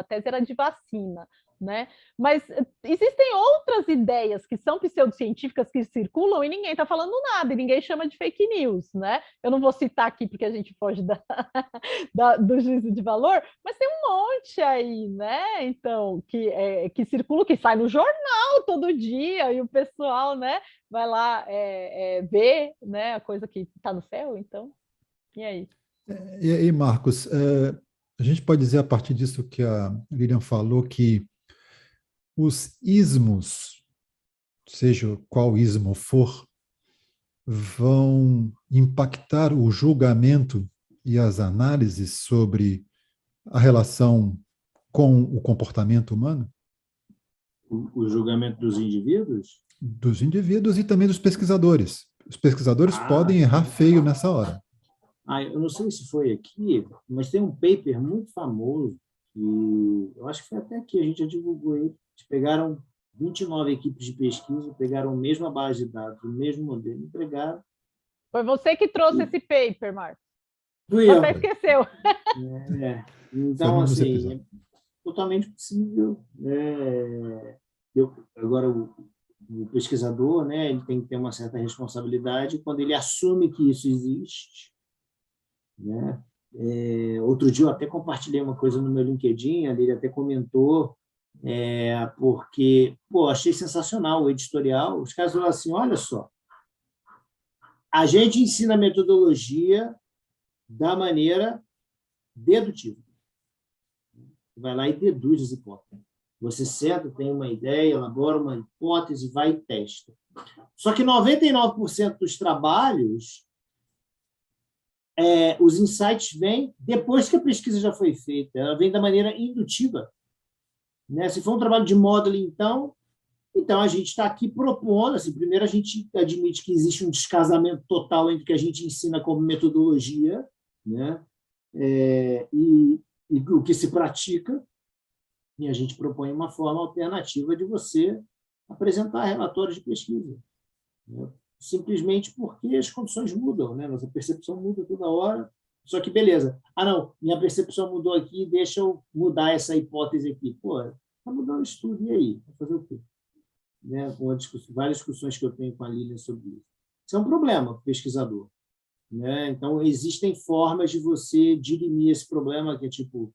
tese era de vacina, né? Mas existem outras ideias que são pseudocientíficas que circulam e ninguém está falando nada, e ninguém chama de fake news, né? Eu não vou citar aqui porque a gente foge do juízo de valor, mas tem um monte aí, né? Então, que circula, que sai no jornal todo dia, e o pessoal, né, vai lá ver, né, a coisa que está no céu, então, e aí? E aí, Marcos, a gente pode dizer a partir disso que a Lilian falou que os ismos, seja qual ismo for, vão impactar o julgamento e as análises sobre a relação com o comportamento humano? O julgamento dos indivíduos? Dos indivíduos e também dos pesquisadores. Os pesquisadores podem errar feio nessa hora. Eu não sei se foi aqui, mas tem um paper muito famoso, que eu acho que foi até aqui, a gente já divulgou ele. Eles pegaram 29 equipes de pesquisa, pegaram a mesma base de dados, o mesmo modelo, entregaram. Foi você que trouxe esse paper, Marcos. Fui eu. Você esqueceu. Então, assim, é totalmente possível. Agora, o pesquisador, né, ele tem que ter uma certa responsabilidade quando ele assume que isso existe, né? Outro dia eu até compartilhei uma coisa no meu LinkedIn, ele até comentou, porque, achei sensacional o editorial. Os caras falaram assim: olha só, a gente ensina a metodologia da maneira dedutiva. Vai lá e deduz as hipóteses. Você senta, tem uma ideia, elabora uma hipótese, vai e testa. Só que 99% dos trabalhos, os insights vêm depois que a pesquisa já foi feita. Ela vem da maneira indutiva, né? Se for um trabalho de modeling, então a gente está aqui propondo, assim, primeiro a gente admite que existe um descasamento total entre o que a gente ensina como metodologia, né, e o que se pratica, e a gente propõe uma forma alternativa de você apresentar relatórios de pesquisa, né? Simplesmente porque as condições mudam, né? Nossa percepção muda toda hora, só que beleza. Não, minha percepção mudou aqui, deixa eu mudar essa hipótese aqui. Está mudando isso tudo, e aí? Vai fazer o quê? Né? Várias discussões que eu tenho com a Lilian sobre isso. Isso é um problema para o pesquisador, né? Então, existem formas de você dirimir esse problema, que é tipo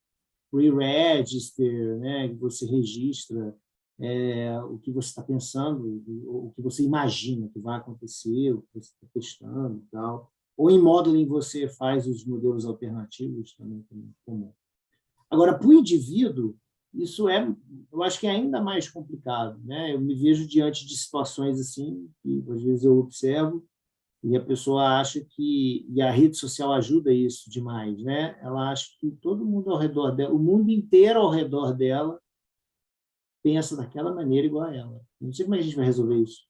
pre-register, né? Que você registra o que você está pensando, o que você imagina que vai acontecer, o que você está testando e tal. Ou em modeling você faz os modelos alternativos também, comum. Agora, para o indivíduo, isso eu acho que é ainda mais complicado, né? Eu me vejo diante de situações assim, que às vezes eu observo, e a pessoa acha que, e a rede social ajuda isso demais, né? Ela acha que todo mundo ao redor dela, o mundo inteiro ao redor dela, pensa daquela maneira igual a ela. Não sei como a gente vai resolver isso.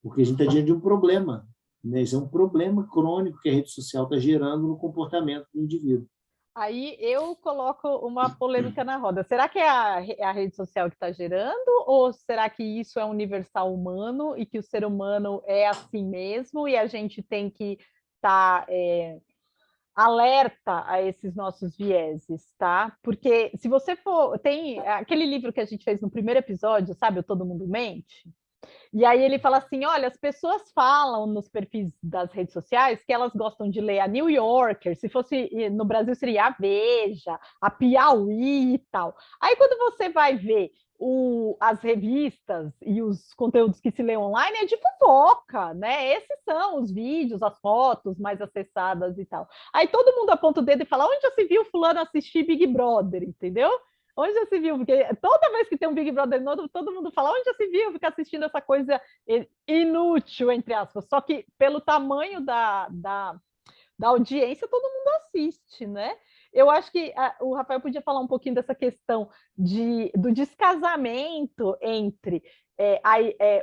Porque a gente está diante de um problema, né? Isso é um problema crônico que a rede social está gerando no comportamento do indivíduo. Aí eu coloco uma polêmica na roda. Será que é a rede social que está gerando? Ou será que isso é universal humano e que o ser humano é assim mesmo e a gente tem que estar alerta a esses nossos vieses, tá? Porque se você for... Tem aquele livro que a gente fez no primeiro episódio, sabe? O Todo Mundo Mente? E aí ele fala assim, olha, as pessoas falam nos perfis das redes sociais que elas gostam de ler a New Yorker, se fosse no Brasil seria a Veja, a Piauí e tal. Aí quando você vai ver as revistas e os conteúdos que se lê online é de fofoca, né? Esses são os vídeos, as fotos mais acessadas e tal. Aí todo mundo aponta o dedo e fala, onde já se viu fulano assistir Big Brother, entendeu? Onde já se viu? Porque toda vez que tem um Big Brother novo, todo mundo fala, onde já se viu ficar assistindo essa coisa inútil, entre aspas. Só que pelo tamanho da audiência, todo mundo assiste, né? Eu acho que o Rafael podia falar um pouquinho dessa questão do descasamento entre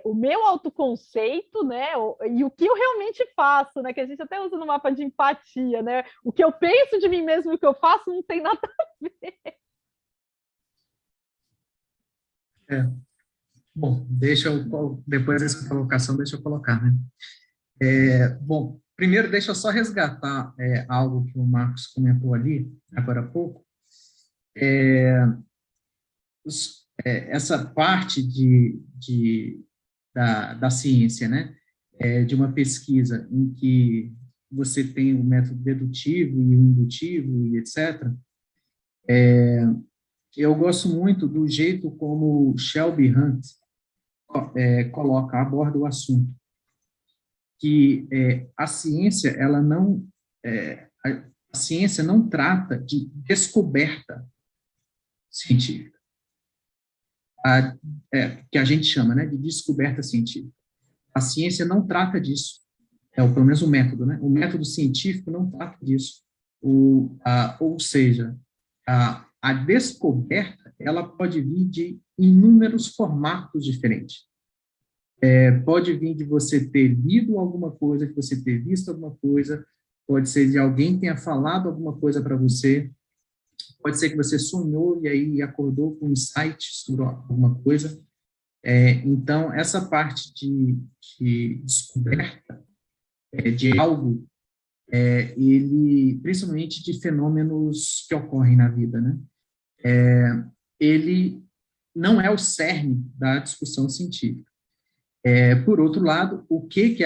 o meu autoconceito, né, e o que eu realmente faço, né, que a gente até usa no mapa de empatia, né, o que eu penso de mim mesmo e o que eu faço não tem nada a ver. Bom, depois dessa colocação, deixa eu colocar, né? Bom, primeiro, deixa eu só resgatar algo que o Marcos comentou ali, agora há pouco. Essa parte da ciência, né? De uma pesquisa em que você tem o método dedutivo e o indutivo e etc. Eu gosto muito do jeito como Shelby Hunt aborda o assunto, que a ciência a ciência não trata de descoberta científica, que a gente chama, né, de descoberta científica. A ciência não trata disso, pelo menos o método, né? O método científico não trata disso. Ou seja, a descoberta ela pode vir de inúmeros formatos diferentes. Pode vir de você ter lido alguma coisa, de você ter visto alguma coisa, pode ser de alguém tenha falado alguma coisa para você, pode ser que você sonhou e aí acordou com um insight sobre alguma coisa. Então, essa parte de descoberta de algo, ele, principalmente de fenômenos que ocorrem na vida, né? Ele não é o cerne da discussão científica. Por outro lado, o que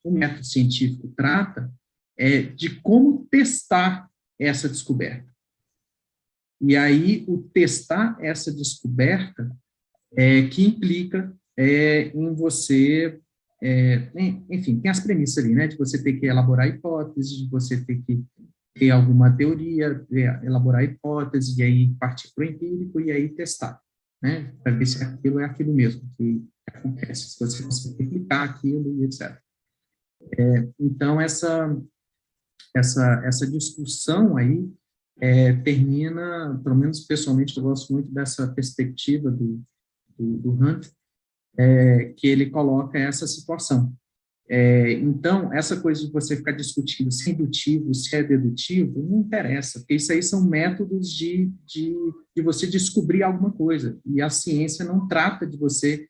o método científico trata é de como testar essa descoberta. E aí, o testar essa descoberta que implica em você, enfim, tem as premissas ali, né, de você ter que elaborar hipóteses, de você ter que ter alguma teoria, elaborar hipóteses, e aí partir para o empírico e aí testar, né, para ver se aquilo é aquilo mesmo que acontece, se você consegue replicar aquilo e etc. Então, essa discussão aí termina, pelo menos pessoalmente, eu gosto muito dessa perspectiva do Hunt, que ele coloca essa situação. Então, essa coisa de você ficar discutindo se é indutivo, se é dedutivo, não interessa, porque isso aí são métodos de você descobrir alguma coisa, e a ciência não trata de você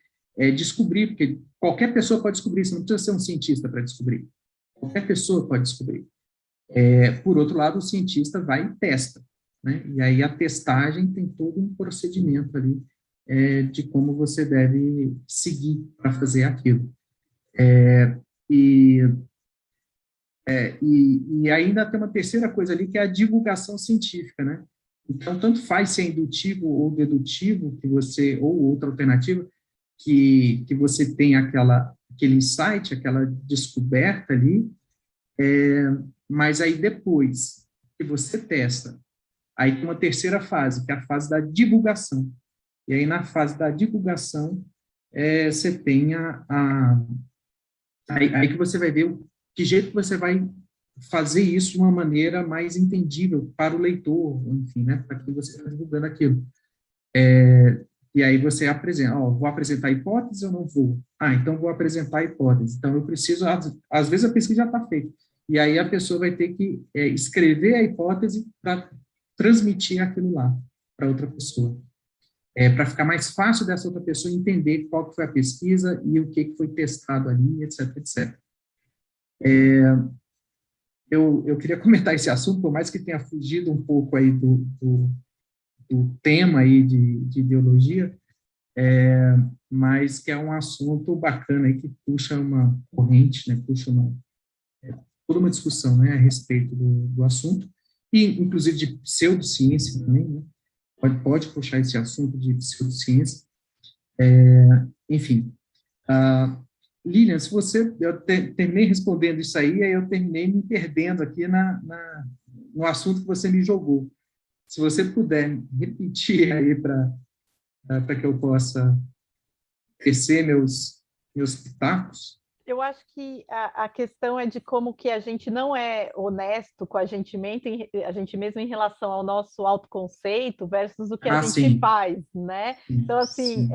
descobrir, porque qualquer pessoa pode descobrir, você não precisa ser um cientista para descobrir, qualquer pessoa pode descobrir. Por outro lado, o cientista vai e testa, né? E aí a testagem tem todo um procedimento ali de como você deve seguir para fazer aquilo. E ainda tem uma terceira coisa ali, que é a divulgação científica, né? Então, tanto faz se é indutivo ou dedutivo, ou outra alternativa, que você tem aquele insight, aquela descoberta ali, mas aí depois que você testa, aí tem uma terceira fase, que é a fase da divulgação. E aí na fase da divulgação, você tem aí que você vai ver que jeito que você vai fazer isso de uma maneira mais entendível para o leitor, enfim, né, para quem você está divulgando aquilo. E aí você apresenta, vou apresentar a hipótese ou não vou? Então vou apresentar a hipótese. Então eu preciso, às vezes a pesquisa já está feita, e aí a pessoa vai ter que escrever a hipótese para transmitir aquilo lá para outra pessoa. Para ficar mais fácil dessa outra pessoa entender qual que foi a pesquisa e o que foi testado ali, etc, etc. Eu queria comentar esse assunto, por mais que tenha fugido um pouco aí do tema aí de ideologia, mas que é um assunto bacana aí, que puxa uma corrente, né, puxa toda uma discussão, né, a respeito do assunto, e inclusive de pseudociência também, né, pode puxar esse assunto de pseudociência. Enfim, Lilian, se você, eu terminei respondendo isso aí eu terminei me perdendo aqui no assunto que você me jogou. Se você puder repetir aí para que eu possa tecer meus pitacos. Eu acho que a questão é de como que a gente não é honesto com a gente mesmo em relação ao nosso autoconceito versus o que a gente Sim. faz, né? Então, assim,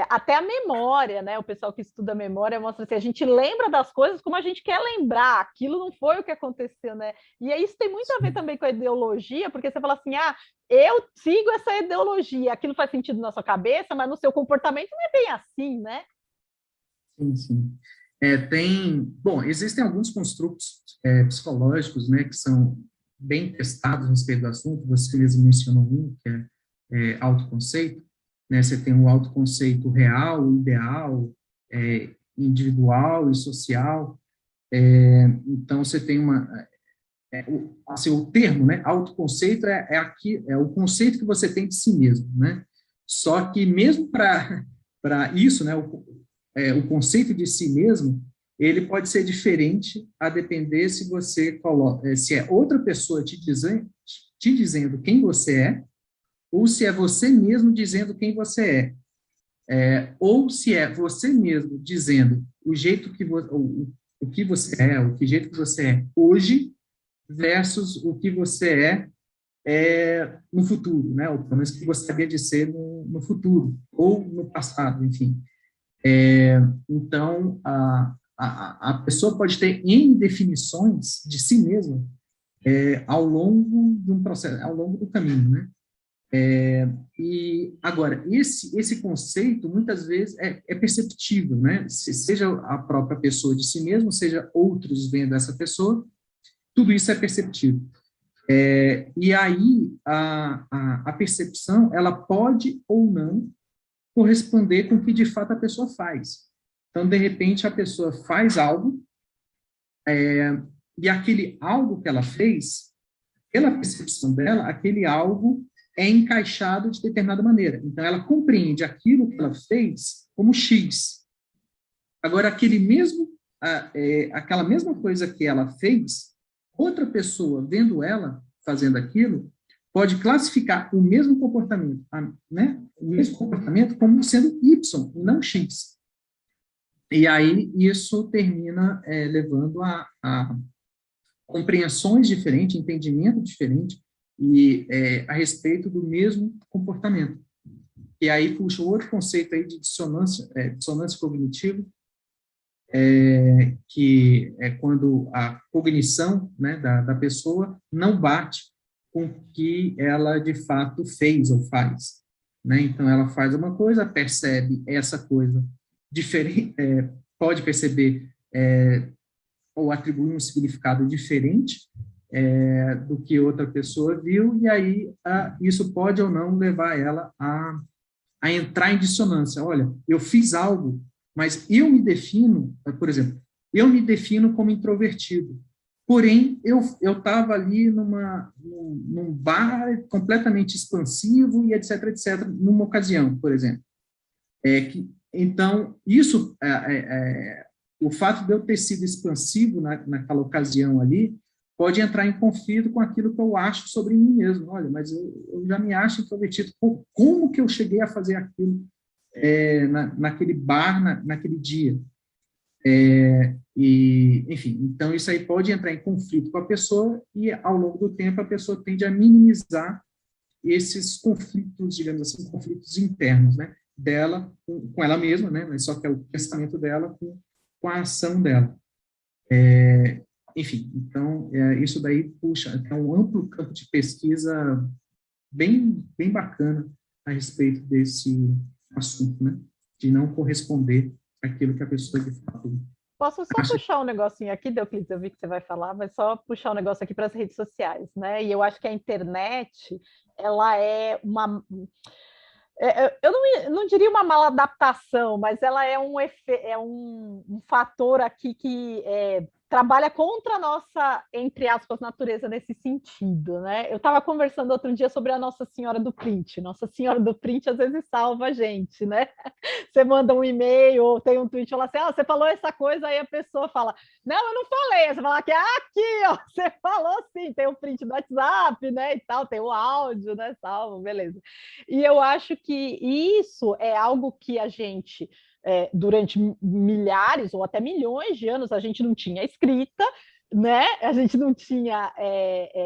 até a memória, né? O pessoal que estuda a memória mostra assim, a gente lembra das coisas como a gente quer lembrar, aquilo não foi o que aconteceu, né? E isso tem muito a ver também com a ideologia, porque você fala assim, eu sigo essa ideologia, aquilo faz sentido na sua cabeça, mas no seu comportamento não é bem assim, né? Sim, sim. Existem alguns construtos psicológicos, né, que são bem testados a respeito do assunto. Você mesmo mencionou um, que é autoconceito, né? Você tem o autoconceito real, ideal, individual e social. Então, você tem o termo, né, autoconceito é o conceito que você tem de si mesmo, né? Só que mesmo para isso, né, o conceito de si mesmo, ele pode ser diferente a depender se você coloca, se é outra pessoa te dizendo quem você é, ou se é você mesmo dizendo quem você é, ou se é você mesmo dizendo o jeito que o que você é, o que jeito que você é hoje versus o que você no futuro, né? Ou pelo menos que você gostaria de ser no futuro ou no passado, enfim. Então, a pessoa pode ter N definições de si mesma ao longo de um processo, ao longo do caminho, né? E, agora, esse conceito, muitas vezes, é perceptível, né? Seja a própria pessoa de si mesmo, seja outros vendo essa pessoa, tudo isso é perceptível. E aí, a percepção, ela pode ou não corresponder com o que de fato a pessoa faz. Então, de repente, a pessoa faz algo, e aquele algo que ela fez, pela percepção dela, aquele algo é encaixado de determinada maneira. Então, ela compreende aquilo que ela fez como X. Agora, aquela mesma coisa que ela fez, outra pessoa vendo ela fazendo aquilo, pode classificar o mesmo comportamento, né? O mesmo comportamento como sendo Y, e não X. E aí isso termina levando a compreensões diferentes, entendimento diferente e a respeito do mesmo comportamento. E aí puxa outro conceito aí de dissonância cognitiva, que é quando a cognição, né, da pessoa não bate com o que ela de fato fez ou faz, né? Então ela faz uma coisa, percebe essa coisa diferente, pode perceber ou atribuir um significado diferente do que outra pessoa viu, e aí isso pode ou não levar ela a entrar em dissonância. Olha, eu fiz algo, mas eu me defino, por exemplo, eu me defino como introvertido. Porém, eu estava ali num bar completamente expansivo e etc, numa ocasião, por exemplo. Então, isso, o fato de eu ter sido expansivo naquela ocasião ali, pode entrar em conflito com aquilo que eu acho sobre mim mesmo. Olha, mas eu já me acho introvertido. Como que eu cheguei a fazer aquilo naquele bar, naquele dia? Enfim, então isso aí pode entrar em conflito com a pessoa e, ao longo do tempo, a pessoa tende a minimizar esses conflitos, digamos assim, conflitos internos, né, dela com ela mesma, né, mas só que é o pensamento dela com a ação dela. Enfim, então, isso daí puxa, é um amplo campo de pesquisa bem bacana a respeito desse assunto, né, de não corresponder àquilo que a pessoa de fato... Posso só puxar um negocinho aqui, Deoclides, eu vi que você vai falar, mas só puxar um negócio aqui para as redes sociais, né? E eu acho que a internet, ela é Eu não diria uma mala adaptação, mas ela é um fator aqui que trabalha contra a nossa, entre aspas, natureza nesse sentido, né? Eu estava conversando outro dia sobre a Nossa Senhora do Print. Nossa Senhora do Print às vezes salva a gente, né? Você manda um e-mail ou tem um tweet, fala assim, você falou essa coisa, aí a pessoa fala, não, eu não falei. Você fala que aqui, ó, você falou sim, tem o print do WhatsApp, né, e tal, tem o áudio, né, salvo, beleza. E eu acho que isso é algo que a gente, durante milhares ou até milhões de anos, a gente não tinha escrita, né? A gente não tinha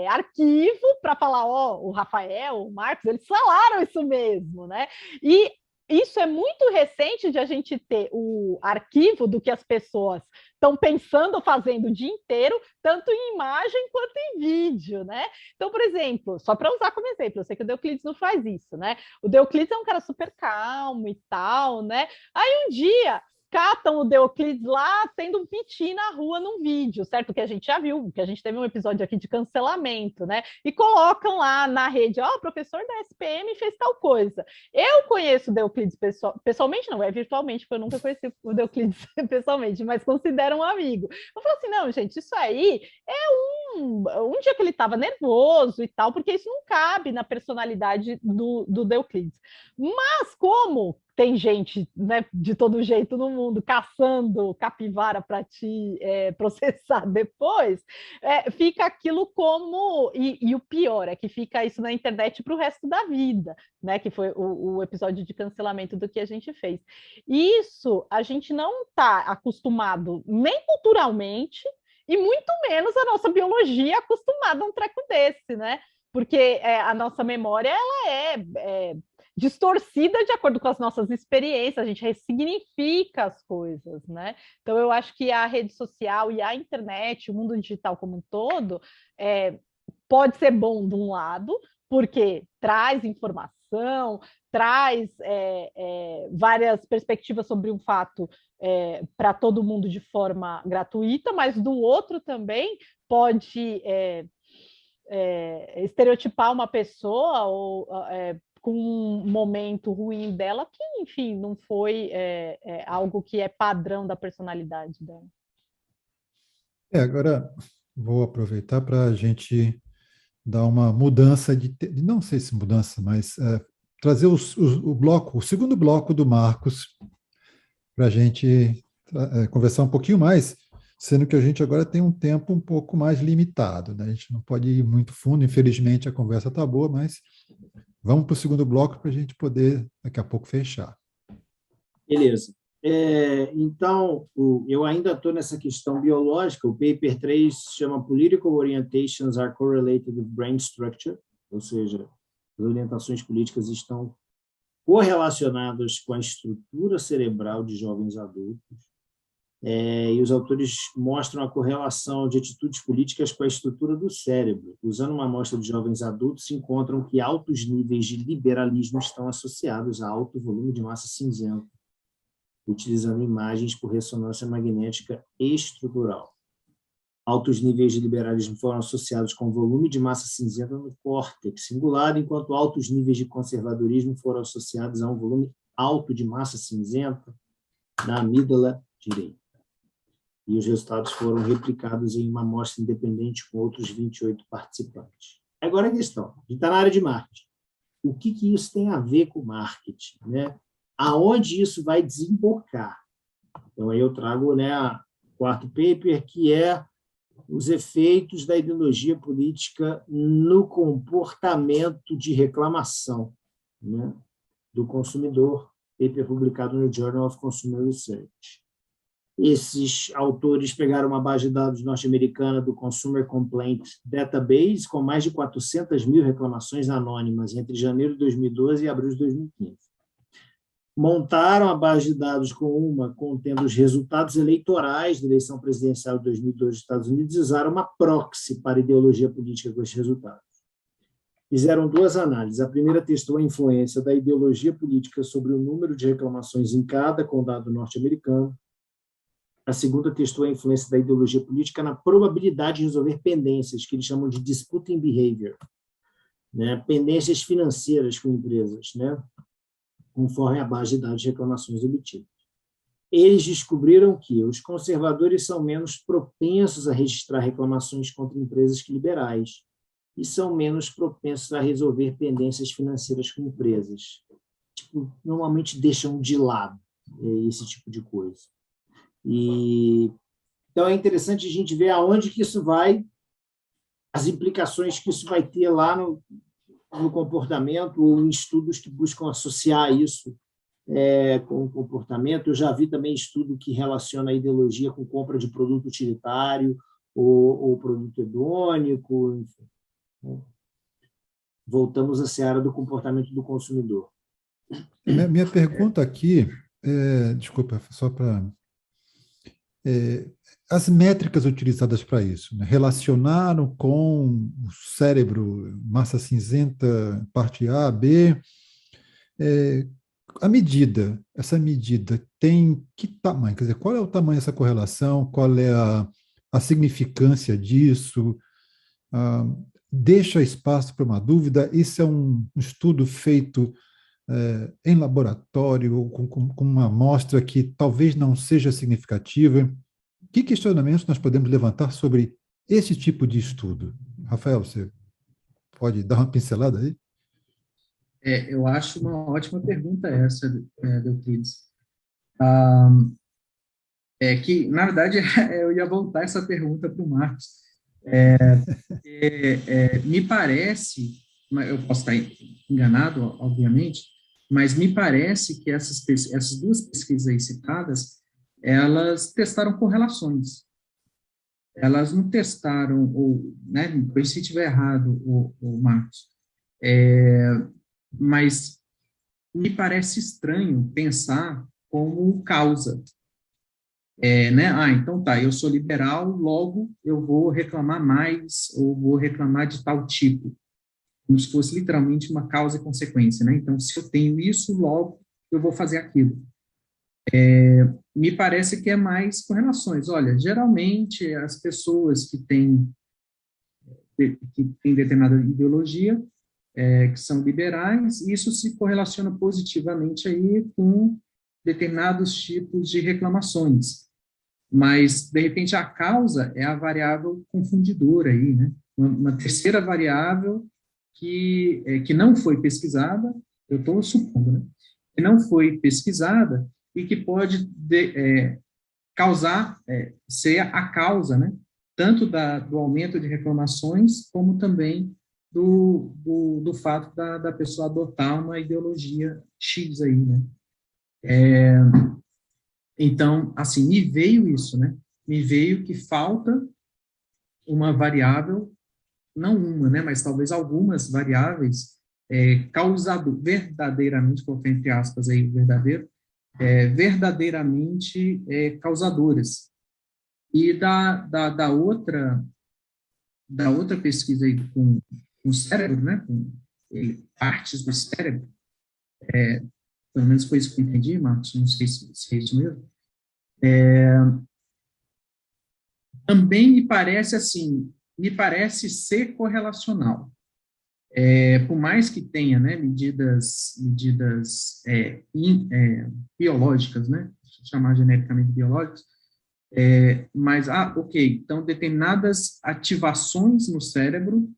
arquivo para falar, o Rafael, o Marcos, eles falaram isso mesmo, né? E isso é muito recente de a gente ter o arquivo do que as pessoas estão pensando, fazendo o dia inteiro, tanto em imagem quanto em vídeo, né? Então, por exemplo, só para usar como exemplo, eu sei que o Deoclides não faz isso, né? O Deoclides é um cara super calmo e tal, né? Aí um dia catam o Deoclides lá tendo um piti na rua num vídeo, certo? Que a gente já viu, que a gente teve um episódio aqui de cancelamento, né? E colocam lá na rede, o professor da SPM fez tal coisa. Eu conheço o Deoclides pessoalmente, não, virtualmente, porque eu nunca conheci o Deoclides pessoalmente, mas considero um amigo. Eu falo assim, não, gente, isso aí é um dia que ele estava nervoso e tal, porque isso não cabe na personalidade do Deoclides. Mas como tem gente, né, de todo jeito no mundo caçando capivara para te processar depois, fica aquilo como... E o pior é que fica isso na internet para o resto da vida, né, que foi o episódio de cancelamento do que a gente fez. Isso a gente não está acostumado nem culturalmente e muito menos a nossa biologia acostumada a um treco desse, né? Porque a nossa memória ela é distorcida de acordo com as nossas experiências, a gente ressignifica as coisas, né? Então, eu acho que a rede social e a internet, o mundo digital como um todo, pode ser bom de um lado, porque traz informação, traz várias perspectivas sobre um fato para todo mundo de forma gratuita, mas do outro também pode estereotipar uma pessoa ou com um momento ruim dela que, enfim, não foi algo que é padrão da personalidade dela. Agora vou aproveitar para a gente dar uma mudança não sei se mudança, mas trazer o segundo bloco do Marcos para a gente conversar um pouquinho mais, sendo que a gente agora tem um tempo um pouco mais limitado, né? A gente não pode ir muito fundo, infelizmente a conversa está boa, mas vamos para o segundo bloco para a gente poder daqui a pouco fechar. Beleza. Então, eu ainda estou nessa questão biológica. O paper 3 chama Political Orientations are Correlated with Brain Structure, ou seja, as orientações políticas estão correlacionadas com a estrutura cerebral de jovens adultos. E os autores mostram a correlação de atitudes políticas com a estrutura do cérebro. Usando uma amostra de jovens adultos, se encontram que altos níveis de liberalismo estão associados a alto volume de massa cinzenta, utilizando imagens por ressonância magnética estrutural. Altos níveis de liberalismo foram associados com volume de massa cinzenta no córtex cingulado, enquanto altos níveis de conservadorismo foram associados a um volume alto de massa cinzenta na amígdala direita. E os resultados foram replicados em uma amostra independente com outros 28 participantes. Agora a questão, a gente está na área de marketing. O que isso tem a ver com marketing, né? Aonde isso vai desembocar? Então, aí eu trago, o quarto paper, que é os efeitos da ideologia política no comportamento de reclamação, né, do consumidor, paper publicado no Journal of Consumer Research. Esses autores pegaram uma base de dados norte-americana do Consumer Complaint Database, com mais de 400 mil reclamações anônimas entre janeiro de 2012 e abril de 2015. Montaram a base de dados contendo os resultados eleitorais da eleição presidencial de 2002 dos Estados Unidos e usaram uma proxy para ideologia política com esses resultados. Fizeram duas análises. A primeira testou a influência da ideologia política sobre o número de reclamações em cada condado norte-americano. A segunda testou a influência da ideologia política na probabilidade de resolver pendências, que eles chamam de disputing behavior, né? Pendências financeiras com empresas, né? conforme a base de dados de reclamações obtidas. Eles descobriram que os conservadores são menos propensos a registrar reclamações contra empresas que liberais e são menos propensos a resolver pendências financeiras com empresas. Tipo, normalmente deixam de lado esse tipo de coisa. Então, é interessante a gente ver aonde que isso vai, as implicações que isso vai ter lá no comportamento, ou em estudos que buscam associar isso com o comportamento. Eu já vi também estudo que relaciona a ideologia com compra de produto utilitário ou produto hedônico, enfim. Voltamos à seara do comportamento do consumidor. Minha pergunta aqui, desculpa, só para... as métricas utilizadas para isso, né? Relacionaram com o cérebro, massa cinzenta, parte A, B. Essa medida tem que tamanho? Quer dizer, qual é o tamanho dessa correlação? Qual é a significância disso? Deixa espaço para uma dúvida? Isso é um estudo feito em laboratório, com uma amostra que talvez não seja significativa? Que questionamentos nós podemos levantar sobre esse tipo de estudo? Rafael, você pode dar uma pincelada aí? Eu acho uma ótima pergunta essa, Euclides. Que, na verdade, eu ia voltar essa pergunta para o Marcos. Me parece, eu posso estar enganado, obviamente, mas me parece que essas duas pesquisas aí citadas, elas testaram correlações. Elas não testaram, né, se estiver errado, o Marcos, mas me parece estranho pensar como causa. Né? Então tá, eu sou liberal, logo eu vou reclamar mais, ou vou reclamar de tal tipo, como se fosse literalmente uma causa e consequência, né? Então, se eu tenho isso, logo eu vou fazer aquilo. Me parece que é mais correlações. Olha, geralmente as pessoas que têm determinada ideologia, que são liberais, isso se correlaciona positivamente aí com determinados tipos de reclamações. Mas, de repente, a causa é a variável confundidora aí, né? Uma terceira variável que não foi pesquisada, eu estou supondo, né? Que não foi pesquisada e que pode causar, ser a causa, né? Tanto do aumento de reclamações, como também do fato da pessoa adotar uma ideologia X aí, né? Então, assim, me veio isso, né? Me veio que falta uma variável, não uma, né? Mas talvez algumas variáveis verdadeiramente, coloquei entre aspas aí, verdadeiro, verdadeiramente causadoras. E da outra pesquisa aí com o cérebro, né? Com partes do cérebro, pelo menos foi isso que eu entendi, Marcos, não sei se é isso mesmo. Também me parece assim, me parece ser correlacional. Por mais que tenha, né, medidas biológicas, né, deixa eu chamar genericamente biológicas, mas, ok, então determinadas ativações no cérebro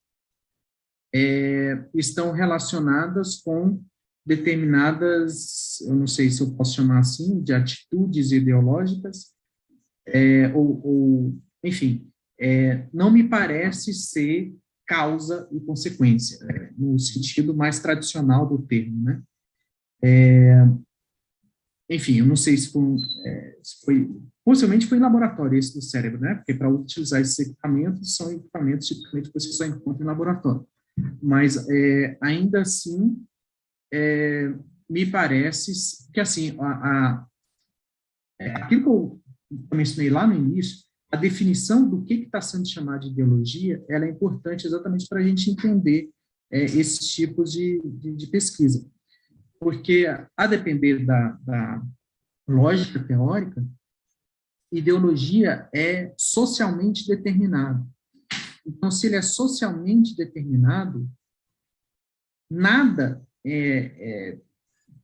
estão relacionadas com determinadas, eu não sei se eu posso chamar assim, de atitudes ideológicas, enfim, não me parece ser causa e consequência, no sentido mais tradicional do termo, né? Enfim, eu não sei se foi, possivelmente foi em laboratório esse do cérebro, né? Porque para utilizar esses equipamentos, são equipamentos tipicamente que você só encontra em laboratório. Mas, ainda assim, me parece que, assim, aquilo que eu mencionei lá no início, a definição do que está sendo chamado de ideologia, ela é importante exatamente para a gente entender esses tipos de pesquisa. Porque, a depender da lógica teórica, ideologia é socialmente determinado. Então, se ele é socialmente determinado, nada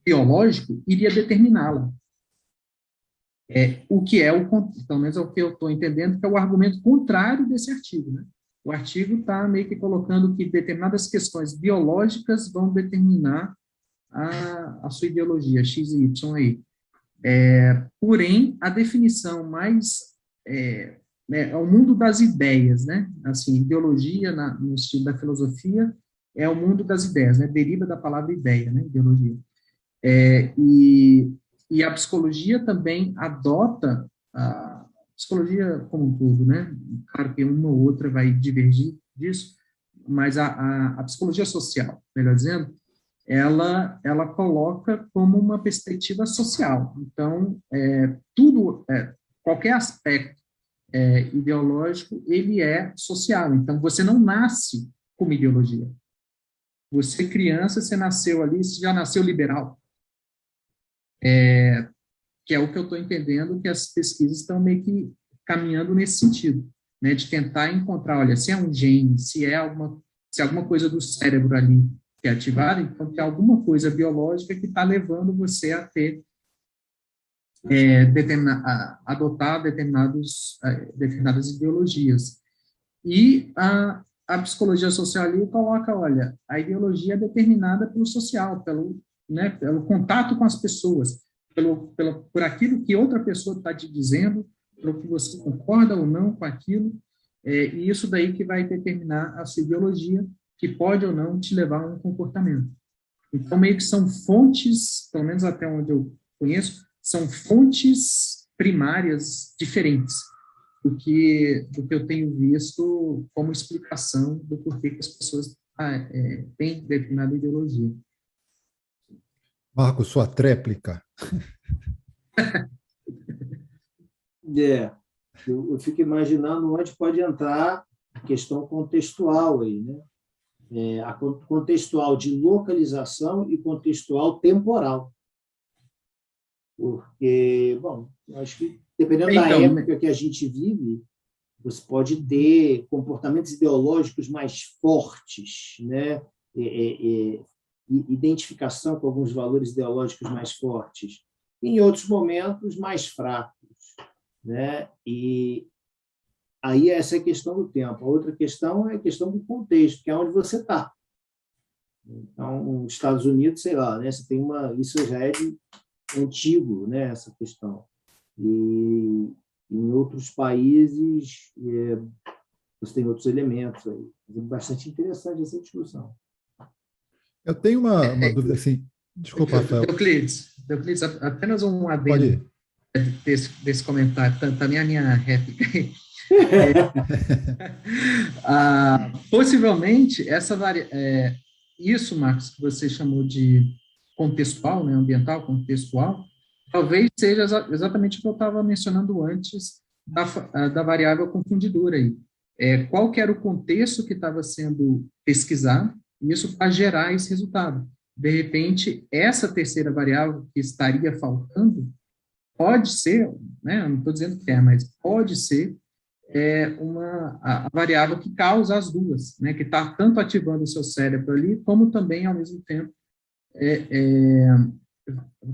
biológico iria determiná-la. O que pelo menos é o que eu estou entendendo, que é o argumento contrário desse artigo, né? O artigo está meio que colocando que determinadas questões biológicas vão determinar a sua ideologia, X e Y aí. Porém, a definição mais é o mundo das ideias, né? Assim, ideologia, no estilo da filosofia, é o mundo das ideias, né? Deriva da palavra ideia, né? Ideologia. E a psicologia também adota, a psicologia como um todo, né? Claro que uma ou outra vai divergir disso, mas a psicologia social, melhor dizendo, ela coloca como uma perspectiva social. Então, qualquer aspecto ideológico, ele é social. Então, você não nasce com uma ideologia. Você, criança, você nasceu ali, você já nasceu liberal. Que é o que eu estou entendendo, que as pesquisas estão meio que caminhando nesse sentido, né, de tentar encontrar, olha, se é um gene, se é alguma coisa do cérebro ali que é ativada, então tem alguma coisa biológica que está levando você a ter, adotar determinadas ideologias. E a psicologia social ali coloca, olha, a ideologia é determinada pelo social, pelo contato com as pessoas, por aquilo que outra pessoa está te dizendo, pelo que você concorda ou não com aquilo, e isso daí que vai determinar a sua ideologia, que pode ou não te levar a um comportamento. Então, meio que são fontes, pelo menos até onde eu conheço, são fontes primárias diferentes do que eu tenho visto como explicação do porquê que as pessoas têm determinada ideologia. Marco, sua tréplica. Eu fico imaginando onde pode entrar a questão contextual aí, né? A contextual de localização e contextual temporal. Porque, bom, acho que dependendo da época que a gente vive, você pode ter comportamentos ideológicos mais fortes, né? Identificação com alguns valores ideológicos mais fortes, e em outros momentos mais fracos, né? E aí essa é a questão do tempo. A outra questão é a questão do contexto, que é onde você está. Então, nos Estados Unidos, sei lá, né? Você tem isso já é antigo, né? Essa questão. E em outros países você tem outros elementos aí. É bastante interessante essa discussão. Eu tenho uma dúvida assim. Desculpa, Rafael. Euclides, apenas um adendo desse comentário, também a minha réplica. Possivelmente, isso, Marcos, que você chamou de contextual, né, ambiental, contextual, talvez seja exatamente o que eu estava mencionando antes da variável confundidora aí. Qual que era o contexto que estava sendo pesquisado, isso para gerar esse resultado. De repente, essa terceira variável que estaria faltando pode ser, né, eu não estou dizendo que mas pode ser a variável que causa as duas, né, que está tanto ativando o seu cérebro ali, como também, ao mesmo tempo,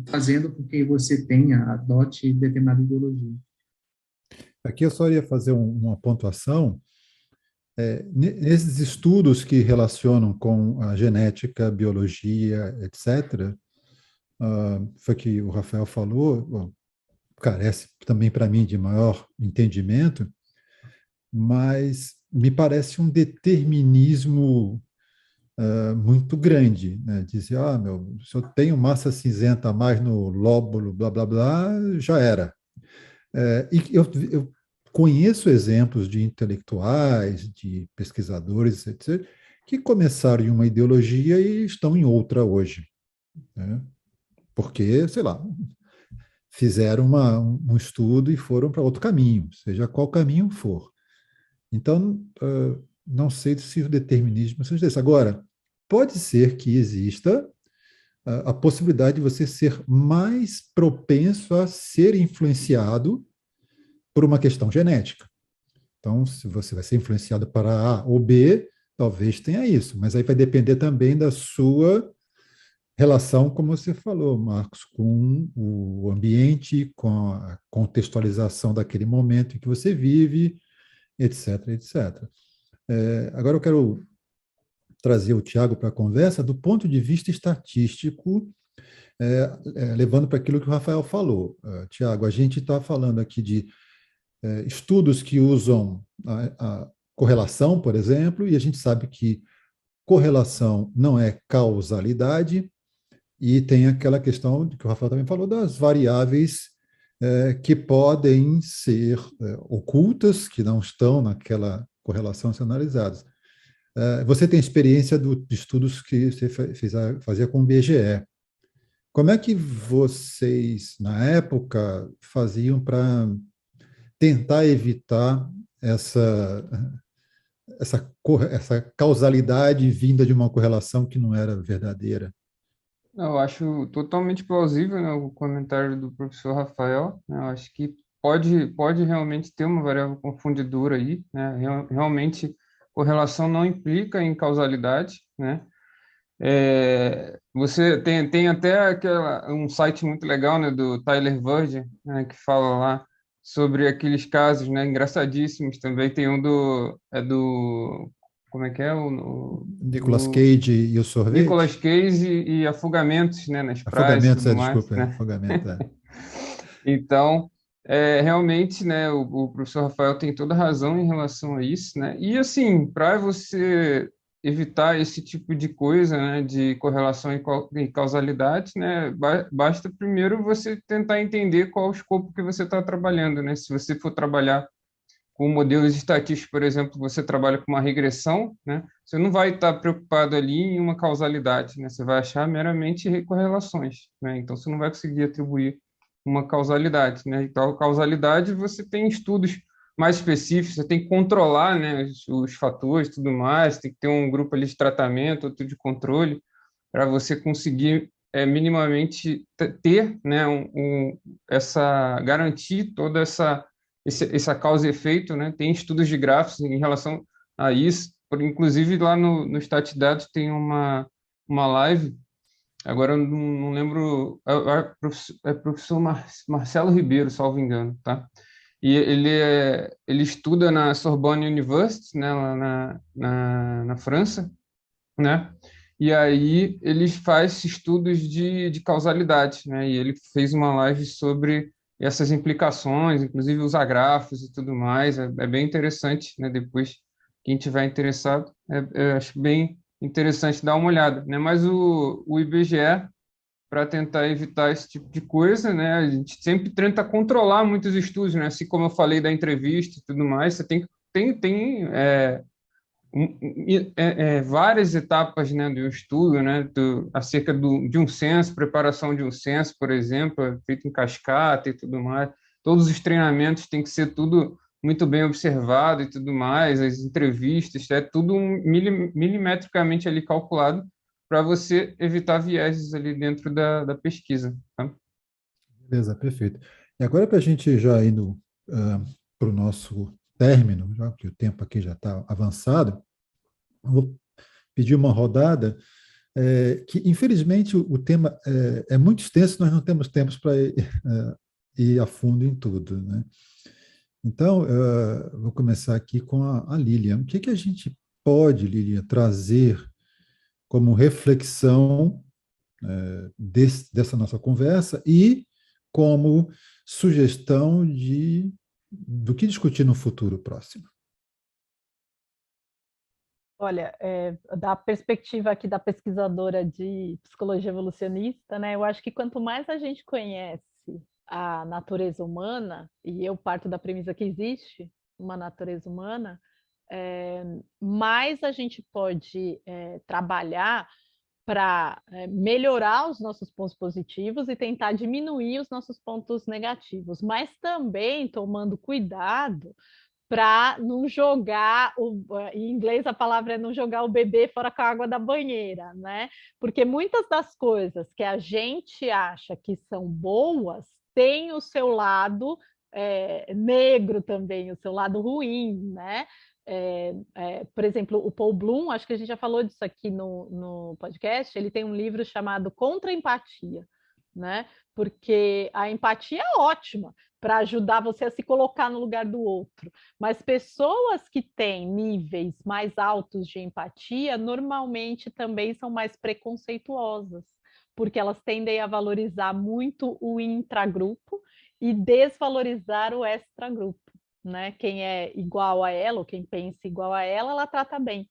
fazendo com que você adote determinada ideologia. Aqui eu só ia fazer uma pontuação. Nesses estudos que relacionam com a genética, biologia, etc., foi que o Rafael falou, bom, carece também para mim de maior entendimento, mas me parece um determinismo muito grande, né? Dizer, se eu tenho massa cinzenta a mais no lóbulo, blá, blá, blá, já era. E eu conheço exemplos de intelectuais, de pesquisadores, etc., que começaram em uma ideologia e estão em outra hoje, né? Porque, sei lá, fizeram um estudo e foram para outro caminho, seja qual caminho for. Então, não sei se o determinismo seja esse. Agora, pode ser que exista a possibilidade de você ser mais propenso a ser influenciado por uma questão genética. Então, se você vai ser influenciado para A ou B, talvez tenha isso, mas aí vai depender também da sua relação, como você falou, Marcos, com o ambiente, com a contextualização daquele momento em que você vive, etc, etc. Agora eu quero trazer o Tiago para a conversa do ponto de vista estatístico, levando para aquilo que o Rafael falou. Tiago, a gente está falando aqui de estudos que usam a correlação, por exemplo, e a gente sabe que correlação não é causalidade, e tem aquela questão que o Rafael também falou das variáveis que podem ser ocultas, que não estão naquela correlação sendo analisadas. Você tem experiência de estudos que você fazia com o BGE. Como é que vocês, na época, faziam para tentar evitar essa causalidade vinda de uma correlação que não era verdadeira? Eu acho totalmente plausível, né, o comentário do professor Rafael, né? Eu acho que pode realmente ter uma variável confundidora aí, né? Realmente, correlação não implica em causalidade, né? Você tem até um site muito legal, né, do Tyler Virgin, né, que fala lá sobre aqueles casos, né, engraçadíssimos. Também tem um como é que é Nicolas Cage e o Nicolas sorvete? Cage e afogamentos, né, nas praias e Afogamentos, tudo mais, desculpa, né? afogamento. Então, realmente, né, o professor Rafael tem toda razão em relação a isso, né? E assim, para você evitar esse tipo de coisa, né, de correlação e causalidade, né, basta primeiro você tentar entender qual o escopo que você está trabalhando, né? Se você for trabalhar com modelos estatísticos, por exemplo, você trabalha com uma regressão, né? Você não vai estar preocupado ali em uma causalidade, né? Você vai achar meramente correlações, né? Então você não vai conseguir atribuir uma causalidade, né? Então, causalidade você tem estudos mais específicos, você tem que controlar, né, os fatores, tudo mais, tem que ter um grupo ali de tratamento, outro de controle, para você conseguir minimamente ter, né, essa garantir toda essa causa e efeito, né? Tem estudos de gráficos em relação a isso. Inclusive, lá no StatDados tem uma live, agora eu não lembro, é professor Marcelo Ribeiro, salvo engano, tá? E ele estuda na Sorbonne University, né, lá na França, né? E aí ele faz estudos de causalidade, né? E ele fez uma live sobre essas implicações, inclusive usar grafos e tudo mais. É bem interessante, né? Depois, quem tiver interessado, eu acho bem interessante dar uma olhada, né? Mas o IBGE, para tentar evitar esse tipo de coisa, né? A gente sempre tenta controlar muitos estudos, né? Assim como eu falei da entrevista e tudo mais, você tem várias etapas, né, do estudo, né, acerca de um censo, preparação de um censo, por exemplo, feito em cascata e tudo mais. Todos os treinamentos têm que ser tudo muito bem observado e tudo mais, as entrevistas, é tudo milimetricamente ali calculado para você evitar vieses ali dentro da pesquisa, tá? Beleza, perfeito. E agora, para a gente já indo para o nosso término, já que o tempo aqui já está avançado, eu vou pedir uma rodada, que infelizmente o tema é muito extenso, nós não temos tempo para ir a fundo em tudo, né? Então, vou começar aqui com a Lilian. O que a gente pode, Lilian, trazer como reflexão dessa nossa conversa e como sugestão do que discutir no futuro próximo? Olha, da perspectiva aqui da pesquisadora de psicologia evolucionista, né, eu acho que quanto mais a gente conhece a natureza humana, e eu parto da premissa que existe uma natureza humana, mais a gente pode trabalhar para melhorar os nossos pontos positivos e tentar diminuir os nossos pontos negativos, mas também tomando cuidado para não jogar, em inglês a palavra é não jogar o bebê fora com a água da banheira, né? Porque muitas das coisas que a gente acha que são boas têm o seu lado negro também, o seu lado ruim, né? por exemplo, o Paul Bloom, acho que a gente já falou disso aqui no podcast, ele tem um livro chamado Contra a Empatia, né? Porque a empatia é ótima para ajudar você a se colocar no lugar do outro, mas pessoas que têm níveis mais altos de empatia normalmente também são mais preconceituosas, porque elas tendem a valorizar muito o intragrupo e desvalorizar o extragrupo. Né? Quem é igual a ela, ou quem pensa igual a ela trata bem.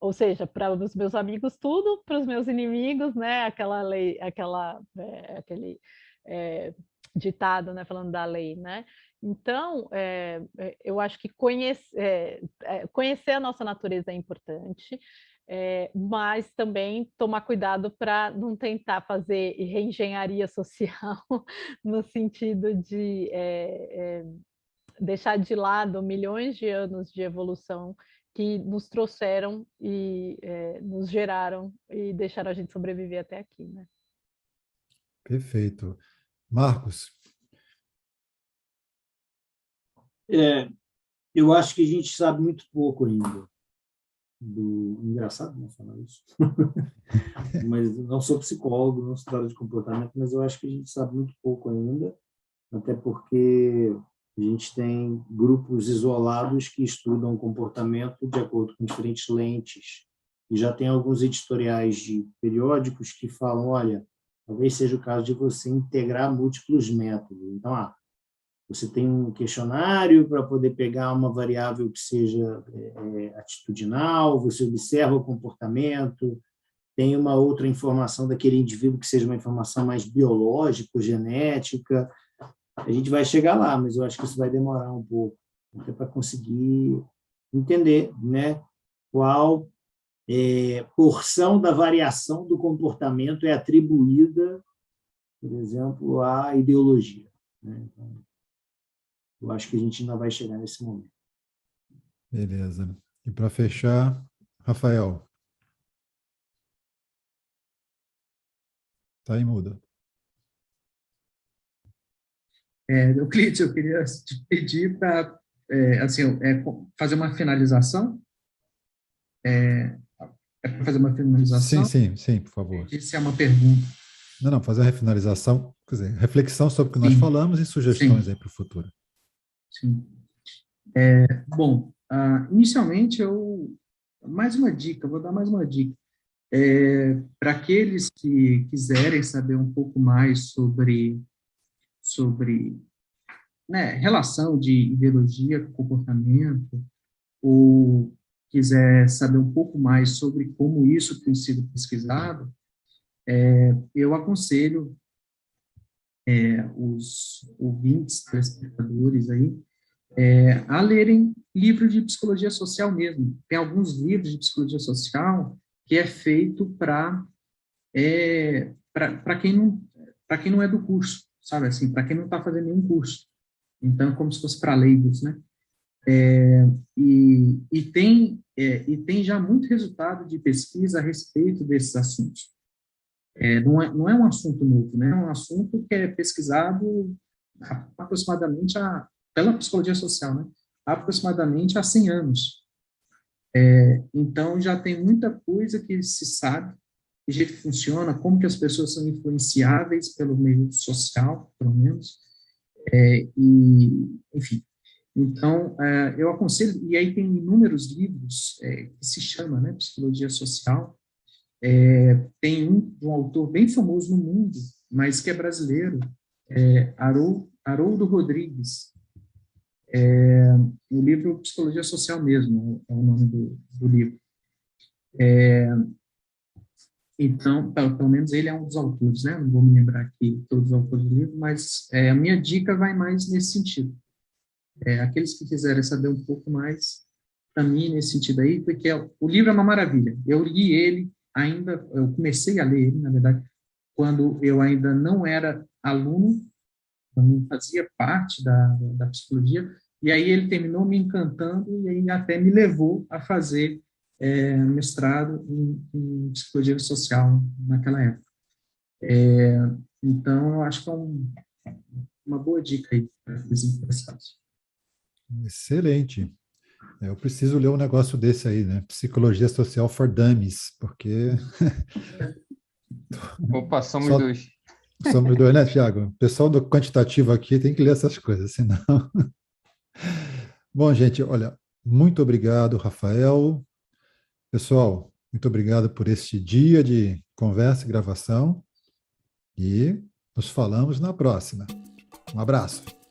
Ou seja, para os meus amigos tudo, para os meus inimigos, né? Aquela lei, aquele ditado, né? Falando da lei, né? Então, eu acho que conhecer a nossa natureza é importante, mas também tomar cuidado para não tentar fazer reengenharia social no sentido de deixar de lado milhões de anos de evolução que nos trouxeram e nos geraram e deixaram a gente sobreviver até aqui, né? Perfeito. Marcos, Eu acho que a gente sabe muito pouco ainda do... Engraçado não falar isso. Mas não sou psicólogo, não sou de comportamento, mas eu acho que a gente sabe muito pouco ainda, até porque a gente tem grupos isolados que estudam o comportamento de acordo com diferentes lentes. E já tem alguns editoriais de periódicos que falam, olha, talvez seja o caso de você integrar múltiplos métodos. Então, você tem um questionário para poder pegar uma variável que seja atitudinal, você observa o comportamento, tem uma outra informação daquele indivíduo que seja uma informação mais biológica, genética. A gente vai chegar lá, mas eu acho que isso vai demorar um pouco, até para conseguir entender, né, qual porção da variação do comportamento é atribuída, por exemplo, à ideologia, né? Então, eu acho que a gente ainda vai chegar nesse momento. beleza. E para fechar, Rafael. Tá aí, muda. Euclides, eu queria te pedir para fazer uma finalização. Para fazer uma finalização? Sim, por favor. Isso é uma pergunta. Não, fazer a finalização, quer dizer, reflexão sobre o que nós falamos e sugestões aí para o futuro. Sim. Bom, inicialmente, mais uma dica, vou dar mais uma dica. Para aqueles que quiserem saber um pouco mais sobre né, relação de ideologia com comportamento, ou quiser saber um pouco mais sobre como isso tem sido pesquisado, eu aconselho os ouvintes, telespectadores aí, a lerem livros de psicologia social mesmo. Tem alguns livros de psicologia social que é feito para quem não é do curso, sabe assim, para quem não está fazendo nenhum curso. Então, como se fosse para leigos, né? E tem já muito resultado de pesquisa a respeito desses assuntos. Não é um assunto novo, né? É um assunto que é pesquisado aproximadamente pela psicologia social, né? Aproximadamente há 100 anos. Então, já tem muita coisa que se sabe, que jeito que funciona, como que as pessoas são influenciáveis pelo meio social, pelo menos, enfim. Então, eu aconselho, e aí tem inúmeros livros que se chama, né, Psicologia Social. Tem um autor bem famoso no mundo, mas que é brasileiro, Haroldo Rodrigues. O livro Psicologia Social mesmo, é o nome do livro. Então, pelo menos ele é um dos autores, né? Não vou me lembrar aqui todos os autores do livro, mas a minha dica vai mais nesse sentido. Aqueles que quiserem saber um pouco mais, para mim, nesse sentido aí, porque o livro é uma maravilha. Eu li ele eu comecei a ler ele, na verdade, quando eu ainda não era aluno, eu não fazia parte da psicologia, e aí ele terminou me encantando e aí até me levou a fazer mestrado em psicologia social naquela época. Então, eu acho que é uma boa dica aí para os interessados. Excelente. Eu preciso ler um negócio desse aí, né? Psicologia Social for Dummies, porque Opa, somos só dois. somos dois, né, Tiago? O pessoal do quantitativo aqui tem que ler essas coisas, senão. Bom, gente, olha, muito obrigado, Rafael. Pessoal, muito obrigado por este dia de conversa e gravação e nos falamos na próxima. Um abraço.